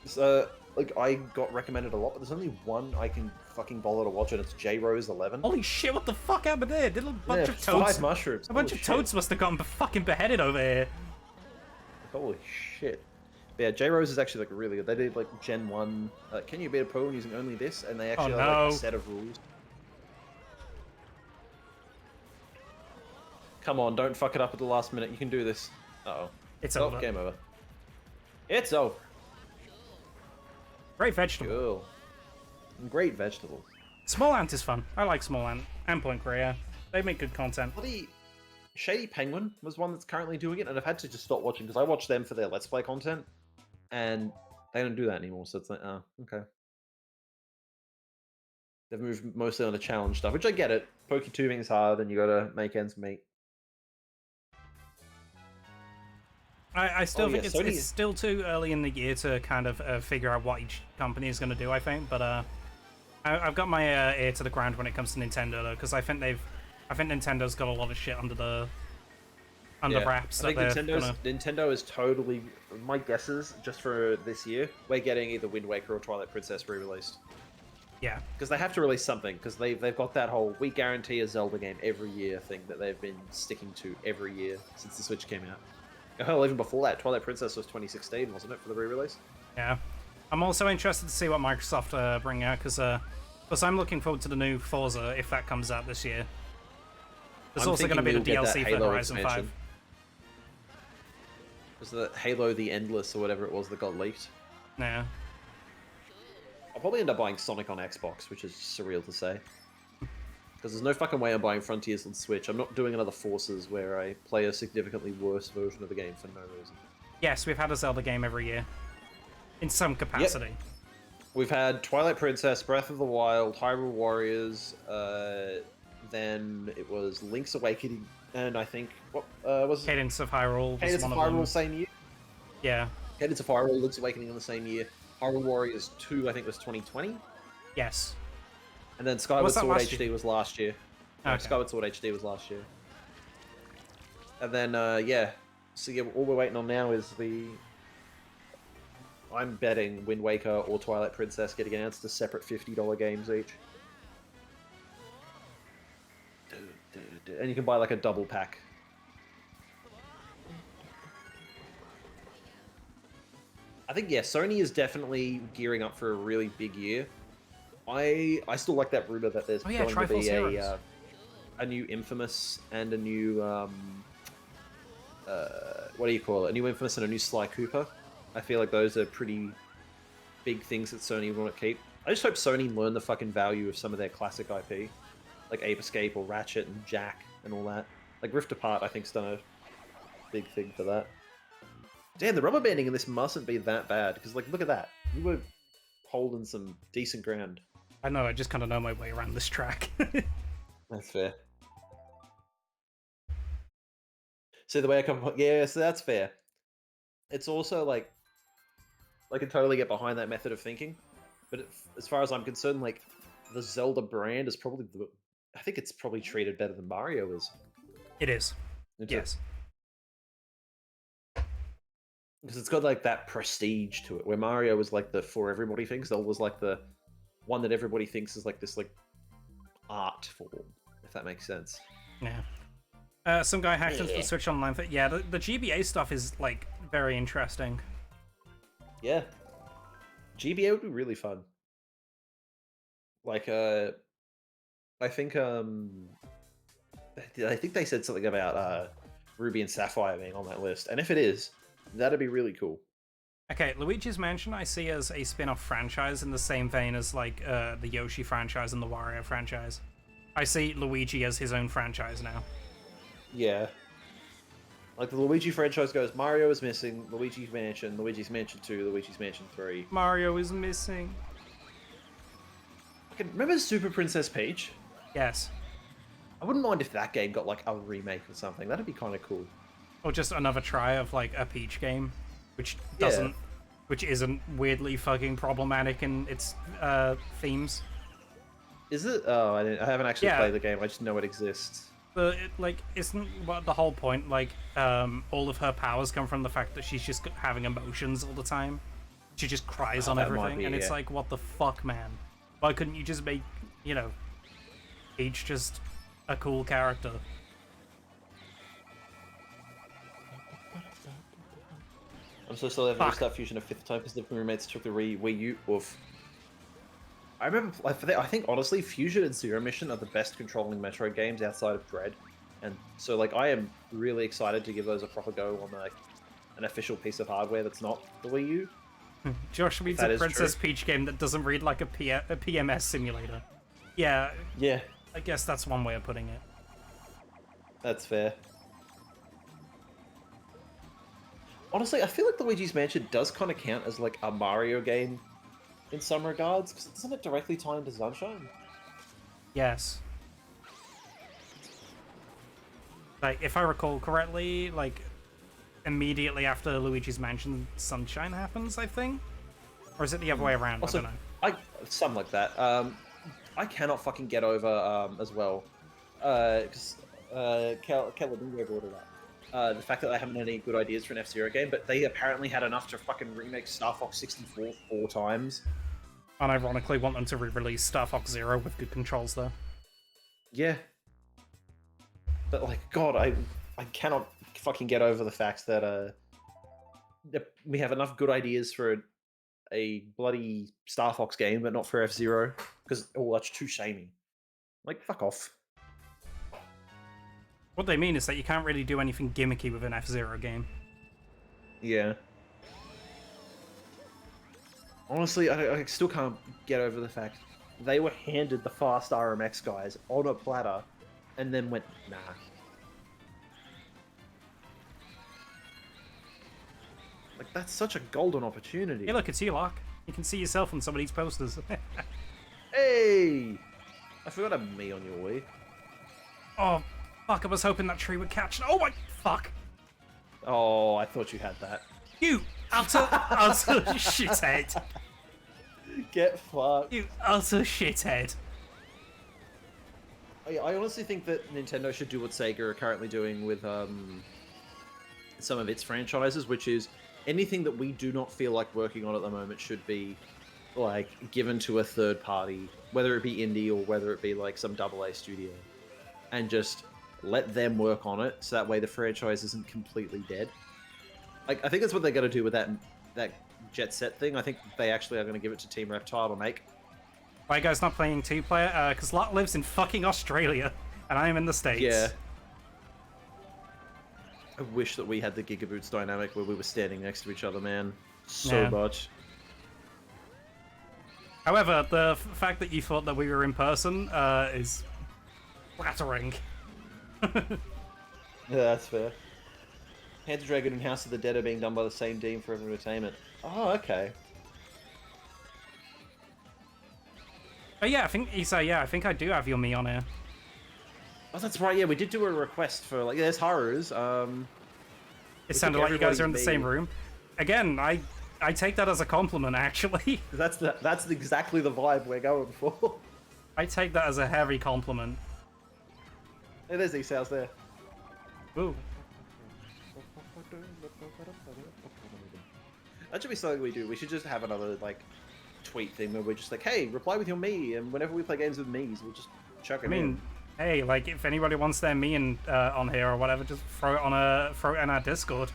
so like I got recommended a lot, but there's only one I can fucking bother to watch, and it's J Rose 11. Holy shit! What the fuck happened there? Did a bunch Yeah, of toads? 5 mushrooms. A bunch Holy of toads must have gotten fucking beheaded over here. shit. Holy shit. But yeah, J Rose is actually like really good. They did like Gen 1. Can you beat a Pokemon using only this? And they actually have like no. a set of rules. Come on, don't fuck it up at the last minute. You can do this. Uh-oh. It's Oh, over. game over. It's over. Great vegetable. Cool. Great vegetables. Small Ant is fun. I like Small Ant and Point Korea. They make good content. Bloody Shady Penguin was one that's currently doing it, and I've had to just stop watching because I watch them for their Let's Play content, and they don't do that anymore. So it's like, oh, okay. They've moved mostly on the challenge stuff, which I get it. Poke-tubing is hard, and you gotta make ends meet. I still Oh, think yeah, it's, Sony it's is- still too early in the year to kind of figure out what each company is going to do, I think. But I've got my ear to the ground when it comes to Nintendo, though, because I think Nintendo's got a lot of shit under wraps. I that think they're gonna... Nintendo is totally. My guesses, just for this year, we're getting either Wind Waker or Twilight Princess re-released. Yeah. Because they have to release something, because they've got that whole we guarantee a Zelda game every year thing that they've been sticking to every year since the Switch came out. Hell, even before that, Twilight Princess was 2016, wasn't it, for the re-release? Yeah. I'm also interested to see what Microsoft bring out, because I'm looking forward to the new Forza if that comes out this year. There's I'm also going to be thinking the we'll get that DLC for Halo Horizon 5. expansion. Was the Halo the Endless or whatever it was that got leaked? Yeah. I'll probably end up buying Sonic on Xbox, which is surreal to say. Because there's no fucking way I'm buying Frontiers on Switch. I'm not doing another Forces where I play a significantly worse version of the game for no reason. Yes, we've had a Zelda game every year. In some capacity. We've had Twilight Princess, Breath of the Wild, Hyrule Warriors, then it was Link's Awakening, and I think, what was it? Cadence of Hyrule was Cadence one of of them. Hyrule same year? Yeah. Cadence of Hyrule, Link's Awakening in the same year. Hyrule Warriors 2, I think, was 2020. Yes. And then Skyward Was that Sword last HD year? was last year. No, Okay. Skyward Sword HD was last year. And then, yeah. So yeah, all we're waiting on now is the... I'm betting Wind Waker or Twilight Princess getting announced as separate $50 games each. And you can buy like a double pack. I think, yeah, Sony is definitely gearing up for a really big year. I still like that rumor that there's Oh yeah, going to be Triforce Heroes. a new Infamous and a new what do you call it? A new Infamous and a new Sly Cooper. I feel like those are pretty big things that Sony want to keep. I just hope Sony learn the fucking value of some of their classic IP, like Ape Escape or Ratchet and Jack and all that. Like Rift Apart, I think's done a big thing for that. Damn, the rubber banding in this mustn't be that bad because, like, look at that. You were holding some decent ground. I know, I just kind of know my way around this track. That's fair. So the way I come, yeah, so that's fair. It's also like I can totally get behind that method of thinking, but as far as I'm concerned, like the Zelda brand is probably I think it's probably treated better than Mario is. It is. Into- Yes. because it's got like that prestige to it, where Mario was like the for everybody thing. Zelda was like the one that everybody thinks is like this like art form, if that makes sense. Yeah. Some guy hacked into the Switch Online. Yeah, the GBA stuff is like very interesting. Yeah, GBA would be really fun. Like, I think they said something about Ruby and Sapphire being on that list, and if it is, that'd be really cool. Okay, Luigi's Mansion I see as a spin-off franchise in the same vein as like the Yoshi franchise and the Wario franchise. I see Luigi as his own franchise now. Yeah. Like the Luigi franchise goes, Mario is missing, Luigi's Mansion 2, Luigi's Mansion 3. Mario is missing. Okay, remember Super Princess Peach? Yes. I wouldn't mind if that game got like a remake or something. That'd be kind of cool. Or just another try of like a Peach game, which doesn't, which isn't weirdly fucking problematic in its themes. Is it? Oh, I haven't actually Yeah. played the game. I just know it exists. But like, isn't what the whole point? Like, all of her powers come from the fact that she's just having emotions all the time. She just cries on that might everything, be, and it's yeah. like, what the fuck, man? Why couldn't you just make, you know, Peach just a cool character? I'm so sorry I've Fuck. missed that Fusion a fifth time because the roommates took the Wii U. Oof. I remember, like, I think honestly, Fusion and Zero Mission are the best controlling Metroid games outside of Dread, and so like I am really excited to give those a proper go on like an official piece of hardware that's not the Wii U. Josh reads That a is Princess true. Peach game that doesn't read like a PMS simulator. Yeah, Yeah, I guess that's one way of putting it. that's fair. Honestly, I feel like Luigi's Mansion does kind of count as like a Mario game in some regards, because doesn't it directly tie into Sunshine? Yes. Like, if I recall correctly, like, immediately after Luigi's Mansion, Sunshine happens, I think? Or is it the other way around? Also, I don't know. something like that. I cannot fucking get over as well, because Caladingo brought it up. The fact that they haven't had any good ideas for an F-Zero game, but they apparently had enough to fucking remake Star Fox 64 4 times. And ironically want them to re-release Star Fox Zero with good controls, though. Yeah. But like, God, I cannot fucking get over the fact that that we have enough good ideas for a bloody Star Fox game, but not for F-Zero, because that's too shamey. Like, fuck off. What they mean is that you can't really do anything gimmicky with an F-Zero game. Yeah. Honestly, I still can't get over the fact they were handed the fast RMX guys on a platter, and then went, nah. Like, that's such a golden opportunity. Hey, look, it's you, Lark. You can see yourself on some of these posters. Hey! I forgot a me on your Wii. Oh, fuck, I was hoping that tree would catch. Oh my, fuck. Oh, I thought you had that. You utter shithead. Get fucked. You utter shithead. I honestly think that Nintendo should do what Sega are currently doing with some of its franchises, which is anything that we do not feel like working on at the moment should be like given to a third party, whether it be indie or whether it be like some AA studio, and just let them work on it, so that way the franchise isn't completely dead. Like, I think that's what they're going to do with that Jet Set thing. I think they actually are going to give it to Team Reptile to make. Why are you guys not playing two-player? Because Lot lives in fucking Australia, and I am in the States. Yeah. I wish that we had the Gigaboots dynamic where we were standing next to each other, man. So Yeah. much. However, the fact that you thought that we were in person is flattering. Yeah, that's fair. Panzer Dragoon and House of the Dead are being done by the same team for entertainment. Oh, okay. Oh yeah, I think Isa. Yeah, I think I do have your me on here. Oh, that's right. Yeah, we did do a request for like. There's Haru's. It sounded like you guys everybody are in the same me. room. Again, I take that as a compliment. Actually, That's exactly the vibe we're going for. I take that as a heavy compliment. Hey, there's these house there. Ooh. That should be something we do. We should just have another like tweet thing where we're just like, hey, reply with your me, and whenever we play games with me's, we'll just chuck it I mean, in. hey, like if anybody wants their me in, on here or whatever, just throw it in our Discord.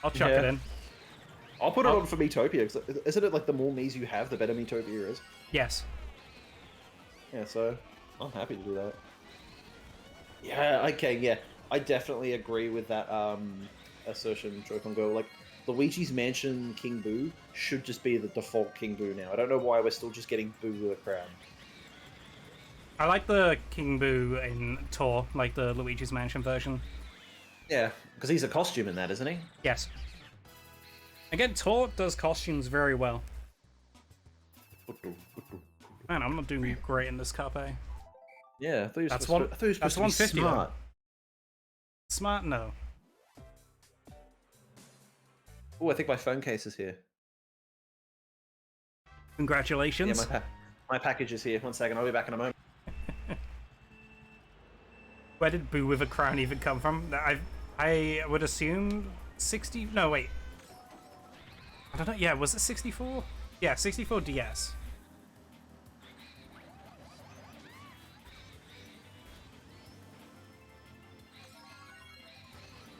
I'll chuck it Yeah. in. I'll put it on for Metopia. 'Cause isn't it like the more me's you have, the better Metopia is? Yes. Yeah, so I'm happy to do that. Yeah, okay, yeah. I definitely agree with that assertion, Joy-Con Girl. Like, Luigi's Mansion King Boo should just be the default King Boo now. I don't know why we're still just getting Boo with a crown. I like the King Boo in Tour, like the Luigi's Mansion version. Yeah, because he's a costume in that, isn't he? Yes. Again, Tour does costumes very well. Man, I'm not doing great in this cup, eh? Yeah, I thought you were That's supposed to be 150 though. smart. Smart? No. Oh, I think my phone case is here. Congratulations. Yeah, my package is here. 1 second, I'll be back in a moment. Where did Boo with a crown even come from? I would assume 60... No, wait. I don't know. Yeah, was it 64? Yeah, 64 DS.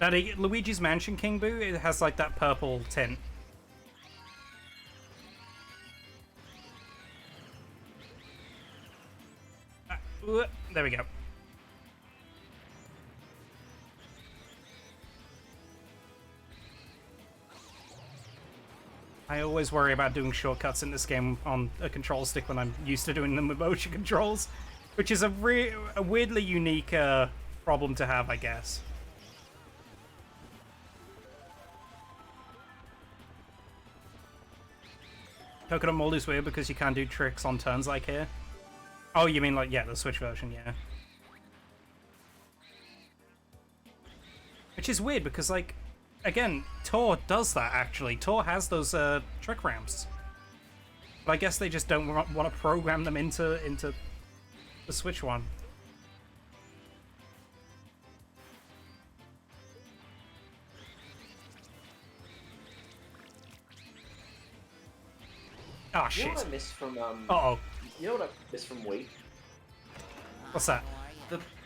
Now, Luigi's Mansion King Boo, it has like that purple tint. There we go. I always worry about doing shortcuts in this game on a control stick when I'm used to doing them with motion controls, which is a weirdly unique problem to have, I guess. Coconut Mold is weird because you can't do tricks on turns like here. Oh, you mean like, yeah, the Switch version, yeah. Which is weird because, like, again, Tor does that, actually. Tor has those trick ramps. But I guess they just don't want to program them into the Switch one. Oh, shit. You know what I miss from Uh-oh. You know what I miss from Wii? What's that?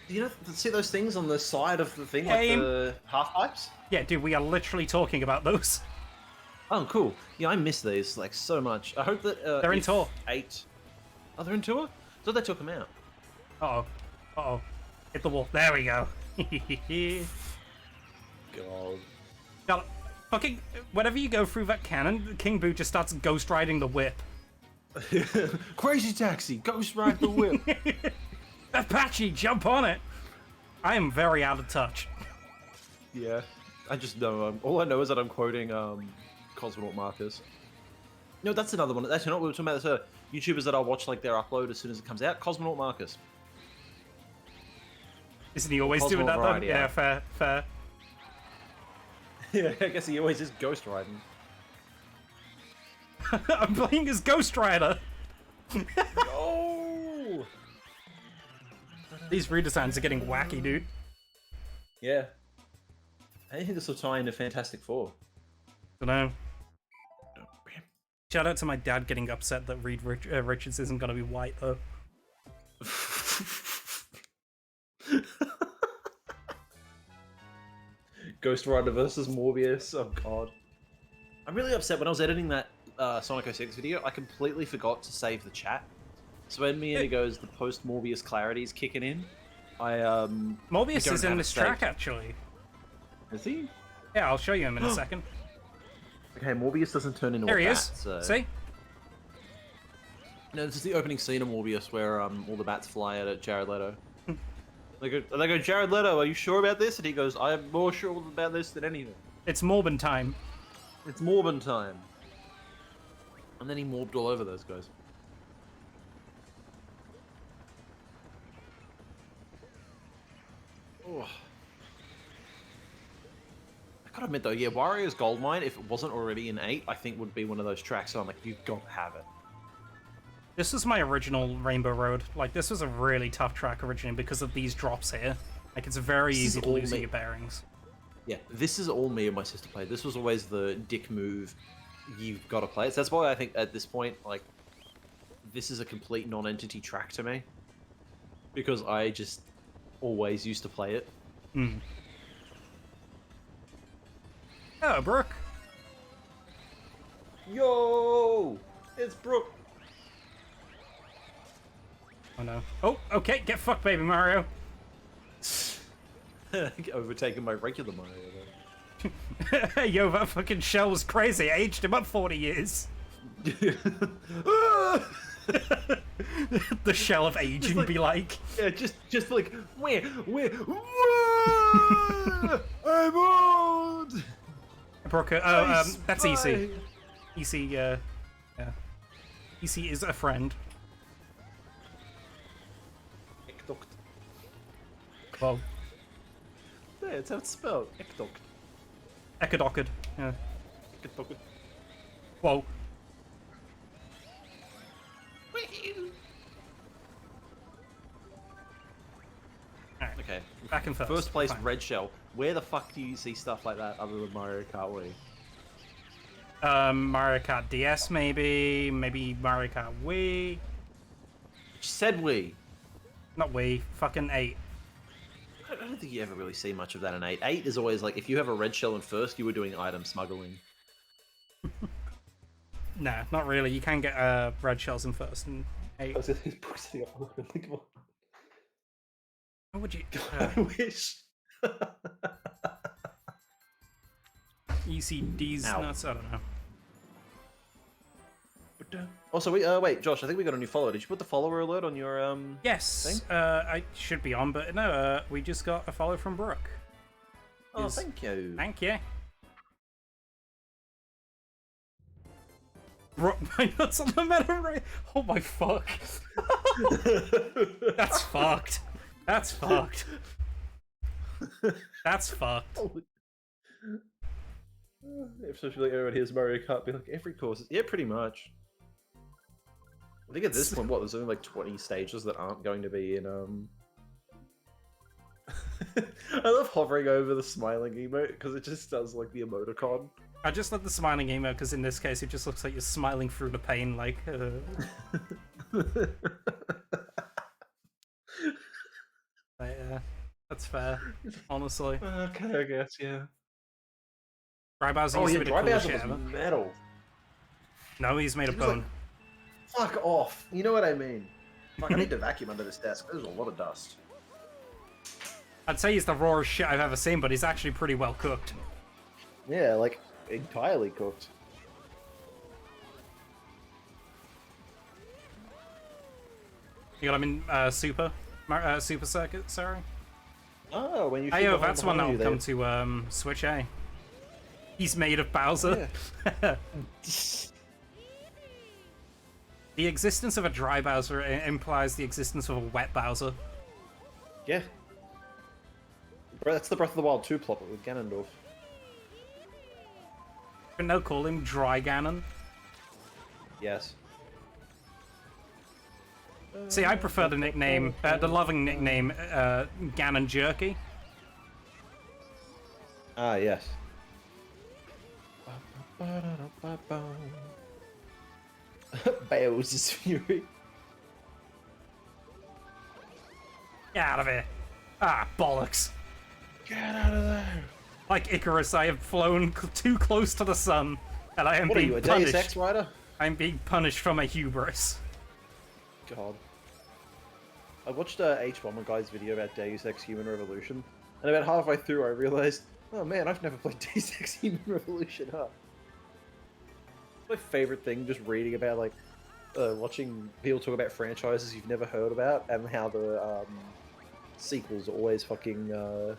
See those things on the side of the thing, Game. like the half pipes? Yeah, dude, we are literally talking about those. Oh, cool. Yeah, I miss these like so much. I hope that They're in Tor. 8. Oh, they're in Tor? I thought they took them out. Uh-oh. Uh-oh. Hit the wall. There we go. God. God, fucking, whenever you go through that cannon, King Boo just starts ghost riding the whip. Crazy Taxi, Ghost Ride the Whip. Apache, jump on it! I am very out of touch. Yeah, I just know. All I know is that I'm quoting Cosmonaut Marcus. No, that's another one. That's not what we were talking about. That's YouTubers that I'll watch like their upload as soon as it comes out. Cosmonaut Marcus. Isn't he always doing Cosmonaut that though? variety, Yeah, yeah. fair. Yeah, I guess he always is ghost riding. I'm playing as Ghost Rider. Oh! These redesigns are getting wacky, dude. Yeah. I think this will tie into Fantastic Four. Dunno. Shout out to my dad getting upset that Reed Richards isn't gonna be white though. Ghost Rider versus Morbius. Oh god. I'm really upset when I was editing that Sonic 06 video. I completely forgot to save the chat. So when me and he goes, the post Morbius clarity's kicking in. Morbius is in this track actually. Is he? Yeah, I'll show you him in a second. Okay, Morbius doesn't turn into There a he bat, is. so... See? No, this is the opening scene of Morbius where all the bats fly at Jared Leto. They go, Jared Leto, are you sure about this? And he goes, I am more sure about this than anything. It's Morbin time. It's Morbin time. And then he morbed all over those guys. Oh. I gotta admit though, yeah, Warrior's Goldmine, if it wasn't already in 8, I think would be one of those tracks that I'm like, you've got to have it. This was my original Rainbow Road. Like, this was a really tough track originally because of these drops here. Like, it's very easy to lose your bearings. Yeah, this is all me and my sister played. This was always the dick move. You've got to play it. So that's why I think at this point, like, this is a complete non-entity track to me. Because I just always used to play it. Hmm. Oh, Brooke. Yo! It's Brooke! Oh no. Oh, okay, get fucked, baby Mario. Overtaken by regular Mario, though. Yo, that fucking shell was crazy. I aged him up 40 years. The shell of aging like, be like. Yeah, just like where? I'm old. Brooker. Oh, that's EC. EC. Yeah. EC is a friend. Ectoct. Well, Yeah, it's how it's spelled. Ectoct. Ecodocid. Yeah. Ectoct. Whoa. Alright, Okay. back in first. First place, Fine. red shell. Where the fuck do you see stuff like that other than Mario Kart Wii? Mario Kart DS maybe Mario Kart Wii. Said Wii. Not Wii, fucking 8. I don't think you ever really see much of that in 8. 8 is always like, if you have a red shell in first, you were doing item smuggling. Nah, not really. You can get red shells in first and 8. How would you? I wish. ECD's Ow. nuts. I don't know. Also, wait, Josh. I think we got a new follower. Did you put the follower alert on your Yes, thing? I should be on, but no. We just got a follow from Brooke. Oh, Is- thank you. Thank you. Brooke, my nuts on the meta right. Oh my fuck. That's fucked. That's fucked. That's fucked. Especially like everyone hears Mario Kart, be like every course. Yeah, pretty much. I think at this point, there's only like 20 stages that aren't going to be in I love hovering over the smiling emote because it just does like the emoticon. I just love the smiling emote because in this case it just looks like you're smiling through the pain, like. Yeah, that's fair. Honestly, Okay, I guess, yeah. Dry Bowser Oh used yeah, to be the Dry coolest Bowser shit was ever. metal. No, he's made of He was like- bone. Fuck off. You know what I mean? Fuck, I need to vacuum under this desk. There's a lot of dust. I'd say he's the rawest shit I've ever seen, but he's actually pretty well cooked. Yeah, like entirely cooked. You got him in Super Circuit, sorry. Oh, when you. Ayo, that's one that'll come to Switch A. He's made of Bowser. The existence of a dry Bowser implies the existence of a wet Bowser. Yeah. That's the Breath of the Wild 2 plot with Ganondorf. But no, call him Dry Ganon. Yes. See, I prefer the nickname, the loving nickname, Ganon Jerky. Ah, yes. Bowser's Fury. Get out of here. Ah, bollocks. Get out of there. Like Icarus, I have flown too close to the sun, and I am What are being you, a punished. Deus Ex rider? I'm being punished for my hubris. God. I watched a H1 guy's video about Deus Ex Human Revolution, and about halfway through I realized, oh man, I've never played Deus Ex Human Revolution, huh? My favorite thing, just reading about, like, watching people talk about franchises you've never heard about, and how the sequels are always fucking a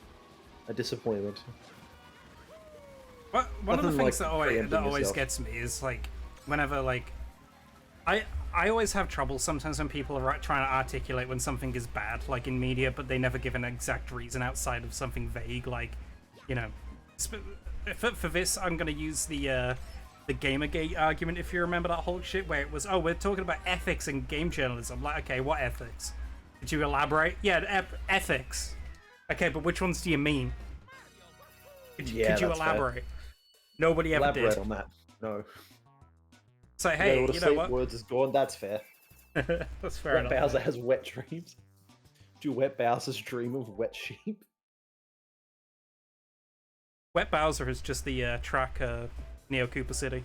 disappointment. One of the Nothing things like that preempting always yourself. gets me is like whenever like I always have trouble sometimes when people are trying to articulate when something is bad, like in media, but they never give an exact reason outside of something vague, like, you know. For this, I'm gonna use the Gamergate argument, if you remember that whole shit where it was, oh, we're talking about ethics in game journalism. Like, okay, what ethics? Did you elaborate? Yeah, ethics. Okay, but which ones do you mean? Could you That's fair. elaborate? Nobody ever Elaborate did. on that. No. So Yeah, hey, all the you know fake what? words is gone. That's fair. That's fair Wet enough. Bowser has wet dreams. Do Wet Bowser's dream of wet sheep? Wet Bowser is just the track Neo Cooper City.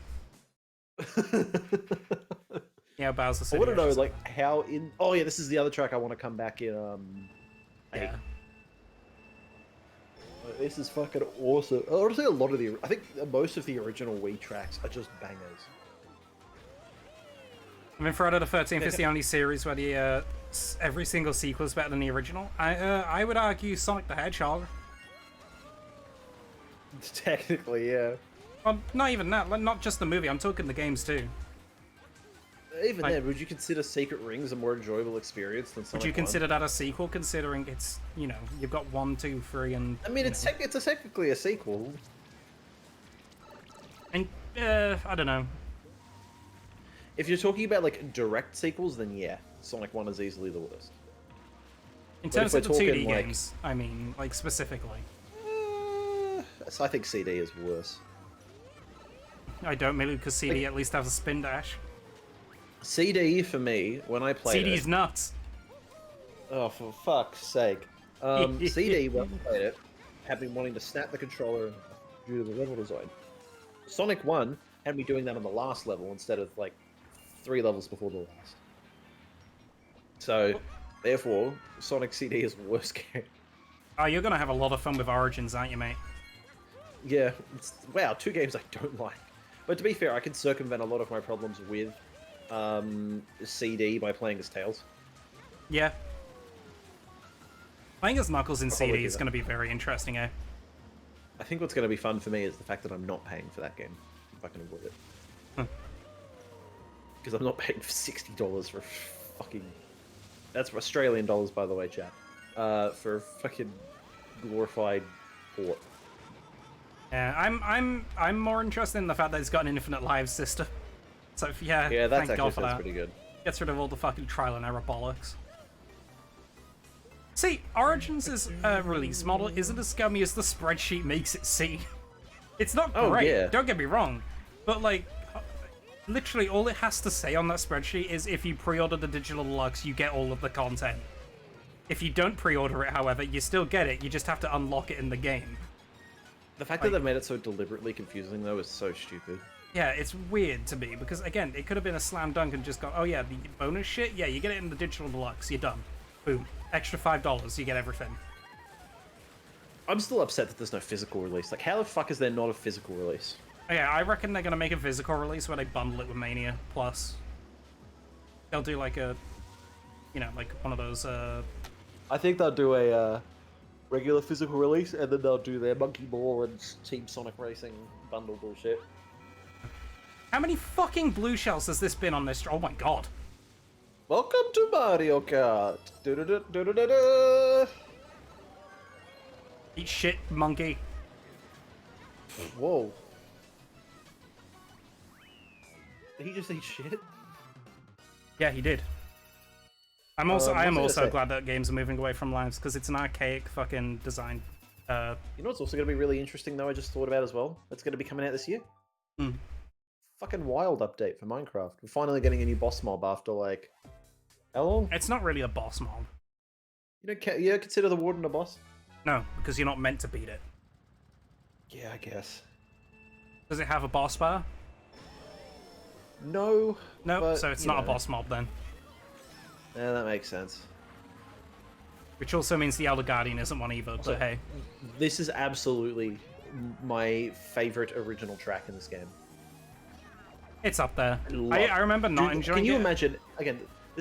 Neo Bowser I City. want to know, should say. like, how in... Oh, yeah, this is the other track I want to come back in, Yeah. This is fucking awesome. Honestly, I think most of the original Wii tracks are just bangers. I mean, Friday the 13th is the only series where the every single sequel is better than the original. I would argue Sonic the Hedgehog. Technically, yeah. Well, not even that. Like, not just the movie. I'm talking the games too. Even Like- then, would you consider Secret Rings a more enjoyable experience than Sonic Would you 1? consider that a sequel, considering it's, you know, you've got 1, 2, 3, and... I mean, you it's know, technically a sequel. And, I don't know. If you're talking about like direct sequels, then yeah, Sonic 1 is easily the worst. In But if terms of the we're 2D talking, like- games, I mean, like, specifically. So I think CD is worse. I don't, mainly because CD at least has a spin dash. CD for me, when I played CD's nuts. Oh, for fuck's sake. CD, when I played it, had me wanting to snap the controller due to the level design. Sonic 1 had me doing that on the last level instead of, like, 3 levels before the last. So, therefore, Sonic CD is the worst game. Oh, you're gonna have a lot of fun with Origins, aren't you, mate? Yeah, wow, 2 games I don't like. But to be fair, I can circumvent a lot of my problems with CD by playing as Tails. Yeah. Playing as Knuckles in I'll probably CD do is that. gonna be very interesting, eh? I think what's going to be fun for me is the fact that I'm not paying for that game, if I can avoid it. Huh. Because I'm not paying for $60 for fucking... That's Australian dollars, by the way, chat. For a fucking glorified port. Yeah, I'm more interested in the fact that it's got an infinite lives system. So yeah, Yeah, that thank actually God for sounds that. pretty good. Gets rid of all the fucking trial and error bollocks. See, Origins' release model isn't as scummy as the spreadsheet makes it seem. It's not Oh, great, yeah. don't get me wrong, but like, literally all it has to say on that spreadsheet is if you pre-order the digital deluxe, you get all of the content. If you don't pre-order it, however, you still get it, you just have to unlock it in the game. The fact that they've made it so deliberately confusing, though, is so stupid. Yeah, it's weird to me, because again, it could have been a slam dunk and just gone, oh yeah, the bonus shit, yeah, you get it in the digital deluxe, you're done. Boom. Extra $5, you get everything. I'm still upset that there's no physical release. Like, how the fuck is there not a physical release? Oh, yeah, I reckon they're gonna make a physical release where they bundle it with Mania Plus. They'll do like a, you know, like one of those, I think they'll do a regular physical release, and then they'll do their Monkey Ball and Team Sonic Racing bundle bullshit. How many fucking blue shells has this been on this? Oh my god. Welcome to Mario Kart. Du-du-du-du-du-du-du. Eat shit, monkey. Whoa. Did he just eat shit? Yeah, he did. I am what was I also gonna say? glad that games are moving away from lives, because it's an archaic fucking design. You know what's also going to be really interesting, though, I just thought about as well? That's going to be coming out this year? Hmm. Fucking wild update for Minecraft. We're finally getting a new boss mob after, like... How long? It's not really a boss mob. You don't consider the Warden a boss? No, because you're not meant to beat it. Yeah, I guess. Does it have a boss bar? No. No, but, so it's you not a know. boss mob then. Yeah, that makes sense. Which also means the Elder Guardian isn't one either, Also, but hey. This is absolutely my favorite original track in this game. It's up there. love- I remember not Dude, enjoying it. Can you imagine? Again,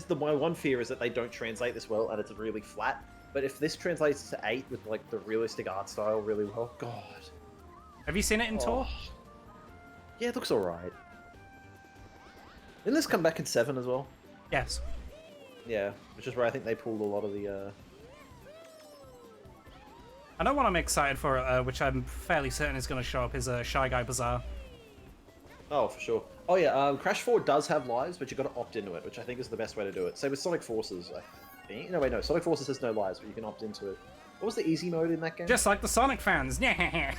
my one fear is that they don't translate this well, and it's really flat. But if this translates to 8 with like the realistic art style really well, God. Have you seen it in tour? Oh. Yeah, it looks alright. Didn't this come back in 7 as well? Yes. Yeah, which is where I think they pulled a lot of the. I know what I'm excited for, which I'm fairly certain is going to show up, is Shy Guy Bazaar. Oh, for sure. Oh yeah, Crash 4 does have lives, but you got to opt into it, which I think is the best way to do it. Same with Sonic Forces, I think. No, wait, no. Sonic Forces has no lives, but you can opt into it. What was the easy mode in that game? Just like the Sonic fans. Yeah.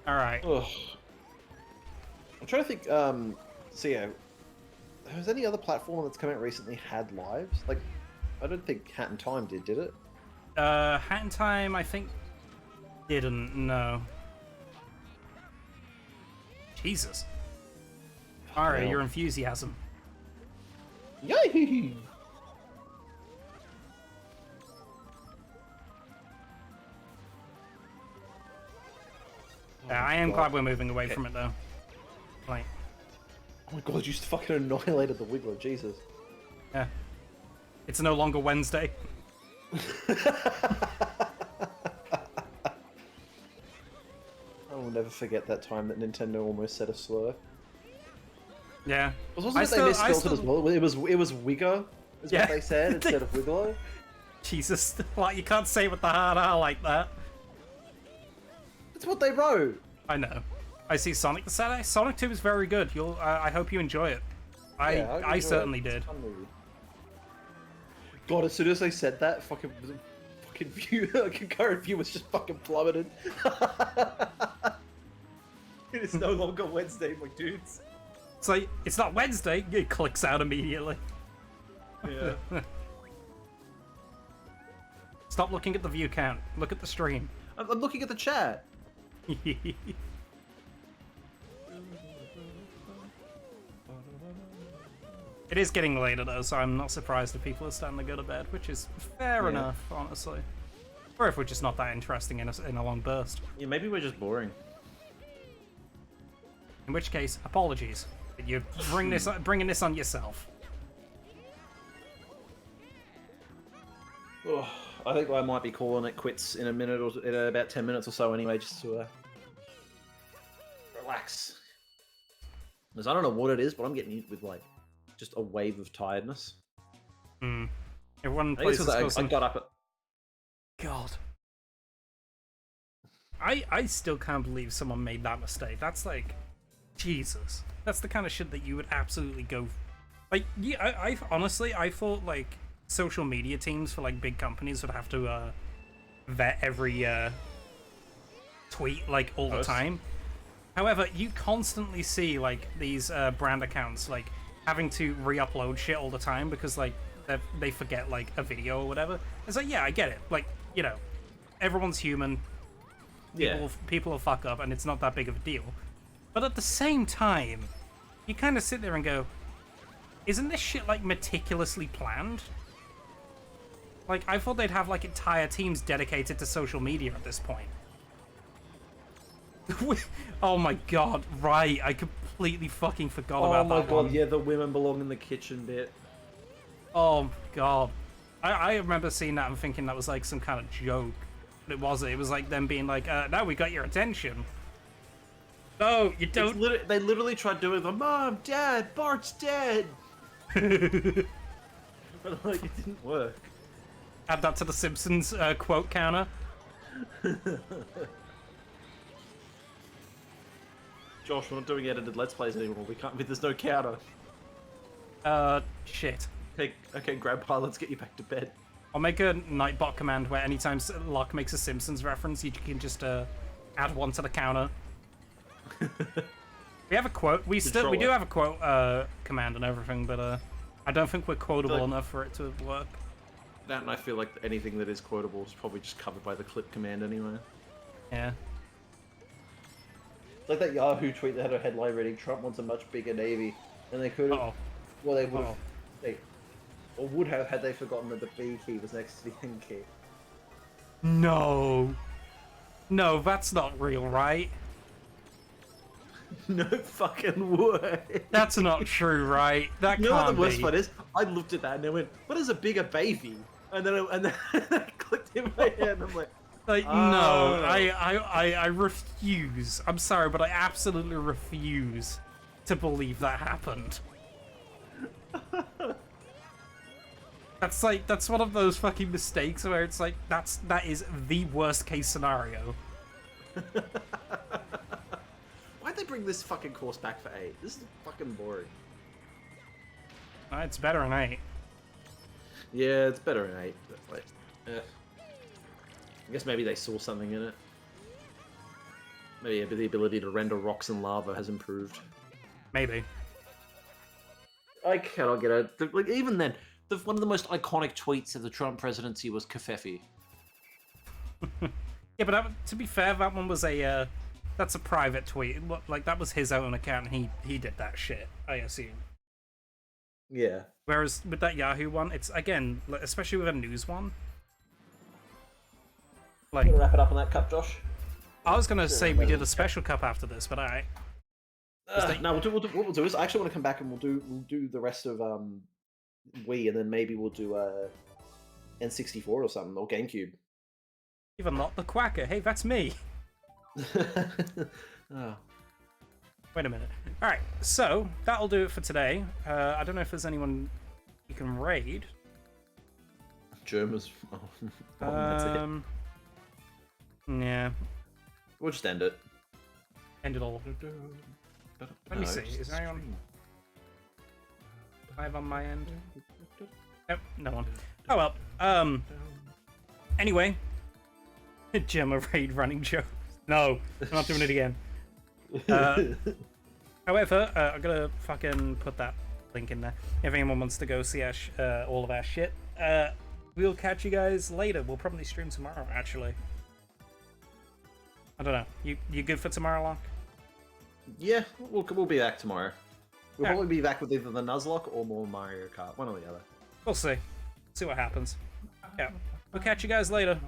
Alright. Ugh. I'm trying to think. So yeah, has any other platform that's come out recently had lives? Like, I don't think Hat in Time did it? Hat in Time, I think, didn't, no. Jesus. Alright, hell. your enthusiasm. Yay! Yeah, I am glad we're moving away from it though. Like, Oh my god, you just fucking annihilated the Wiggler, Jesus. yeah, it's no longer Wednesday. I will never forget that time that Nintendo almost said a slur. Yeah, Wasn't it they misspelled it as well? It was Wigger, is Yeah. what they said instead of Wiggler. Jesus, like you can't say with the hard R like that. That's what they wrote. I know. I see Sonic the Saturday. Sonic 2 is very good. You'll. I hope you enjoy it. I certainly did. It's a fun movie. God, as soon as they said that, fucking concurrent view was just fucking plummeted. It is no longer Wednesday, my dudes. It's like it's not Wednesday. It clicks out immediately. Yeah. Stop looking at the view count. Look at the stream. I'm looking at the chat. It is getting later though, so I'm not surprised if people are starting to go to bed, which is fair enough, honestly. Or if we're just not that interesting in a long burst. Yeah, maybe we're just boring. In which case, apologies. You're bringing this on yourself. Oh, I think I might be calling it quits in a minute or in about 10 minutes or so anyway, just to relax. Because I don't know what it is, but I'm getting hit with like just a wave of tiredness. Everyone I think it's plays 'cause I got up at... God. I still can't believe someone made that mistake. That's like, Jesus. That's the kind of shit that you would absolutely go... Like, yeah, I honestly, I thought, like, social media teams for, like, big companies would have to, vet every, tweet, like, all the time. However, you constantly see, like, these, brand accounts, like, having to re-upload shit all the time because, like, they forget, like, a video or whatever. It's like, yeah, I get it. Like, you know, everyone's human. People will fuck up, and it's not that big of a deal. But at the same time, you kind of sit there and go, isn't this shit, like, meticulously planned? Like, I thought they'd have, like, entire teams dedicated to social media at this point. Oh my god, right, I completely fucking forgot about that one. Oh my god, yeah, the women belong in the kitchen bit. Oh god. I remember seeing that and thinking that was, like, some kind of joke. But it wasn't. It was like them being like, now we got your attention. No, you don't. They literally tried doing the Mom, Dad, Bart's dead. But like, it didn't work. Add that to the Simpsons quote counter. Josh, we're not doing edited Let's Plays anymore. We can't. There's no counter. Shit. Okay, Grandpa, let's get you back to bed. I'll make a Nightbot command where anytime Locke makes a Simpsons reference, you can just add one to the counter. We have a quote. We do have a quote command and everything, but I don't think we're quotable enough for it to work. That, and I feel like anything that is quotable is probably just covered by the clip command anyway. Yeah. Like that Yahoo tweet that had a headline reading, Trump wants a much bigger Navy. And they could have... Well, they would have... Or would have had they forgotten that the B key was next to the N key. No. No, that's not real, right? No fucking way. That's not true, right? That can't be. You know what the worst part is? I looked at that and I went, what is a bigger baby? And then I clicked in my head and I'm like... no, I refuse. I'm sorry, but I absolutely refuse to believe that happened. That's one of those fucking mistakes where it's like, that is the worst case scenario. Why'd they bring this fucking course back for 8? This is fucking boring. It's better than 8. Yeah, it's better than 8, but like, I guess maybe they saw something in it. Maybe the ability to render rocks and lava has improved. Maybe. I cannot get it. Like, even then, one of the most iconic tweets of the Trump presidency was Kafefi. Yeah, but to be fair, that one was that's a private tweet. Like, that was his own account, and he did that shit, I assume. Yeah. Whereas with that Yahoo one, it's, again, especially with a news one. Like, Gonna wrap it up on that cup, Josh? I was gonna say we did a special cup after this, but alright. No, what we'll do is I actually want to come back and we'll do the rest of Wii, and then maybe we'll do N64 or something, or GameCube. Even not the Quacker. Hey, that's me. Oh. Wait a minute. Alright, so that'll do it for today. I don't know if there's anyone you can raid. Germans. Oh, that's it. Yeah. We'll just end it. End it all. Let me see. Is there anyone live on my end? Nope, no one. Oh well. Anyway. Gemma raid running joke. No, I'm not doing it again. However, I'm gonna fucking put that link in there. If anyone wants to go see our all of our shit, we'll catch you guys later. We'll probably stream tomorrow, actually. I don't know. You good for tomorrow, Locke? Yeah, we'll be back tomorrow. We'll probably be back with either the Nuzlocke or more Mario Kart, one or the other. We'll see. See what happens. Yeah. We'll catch you guys later.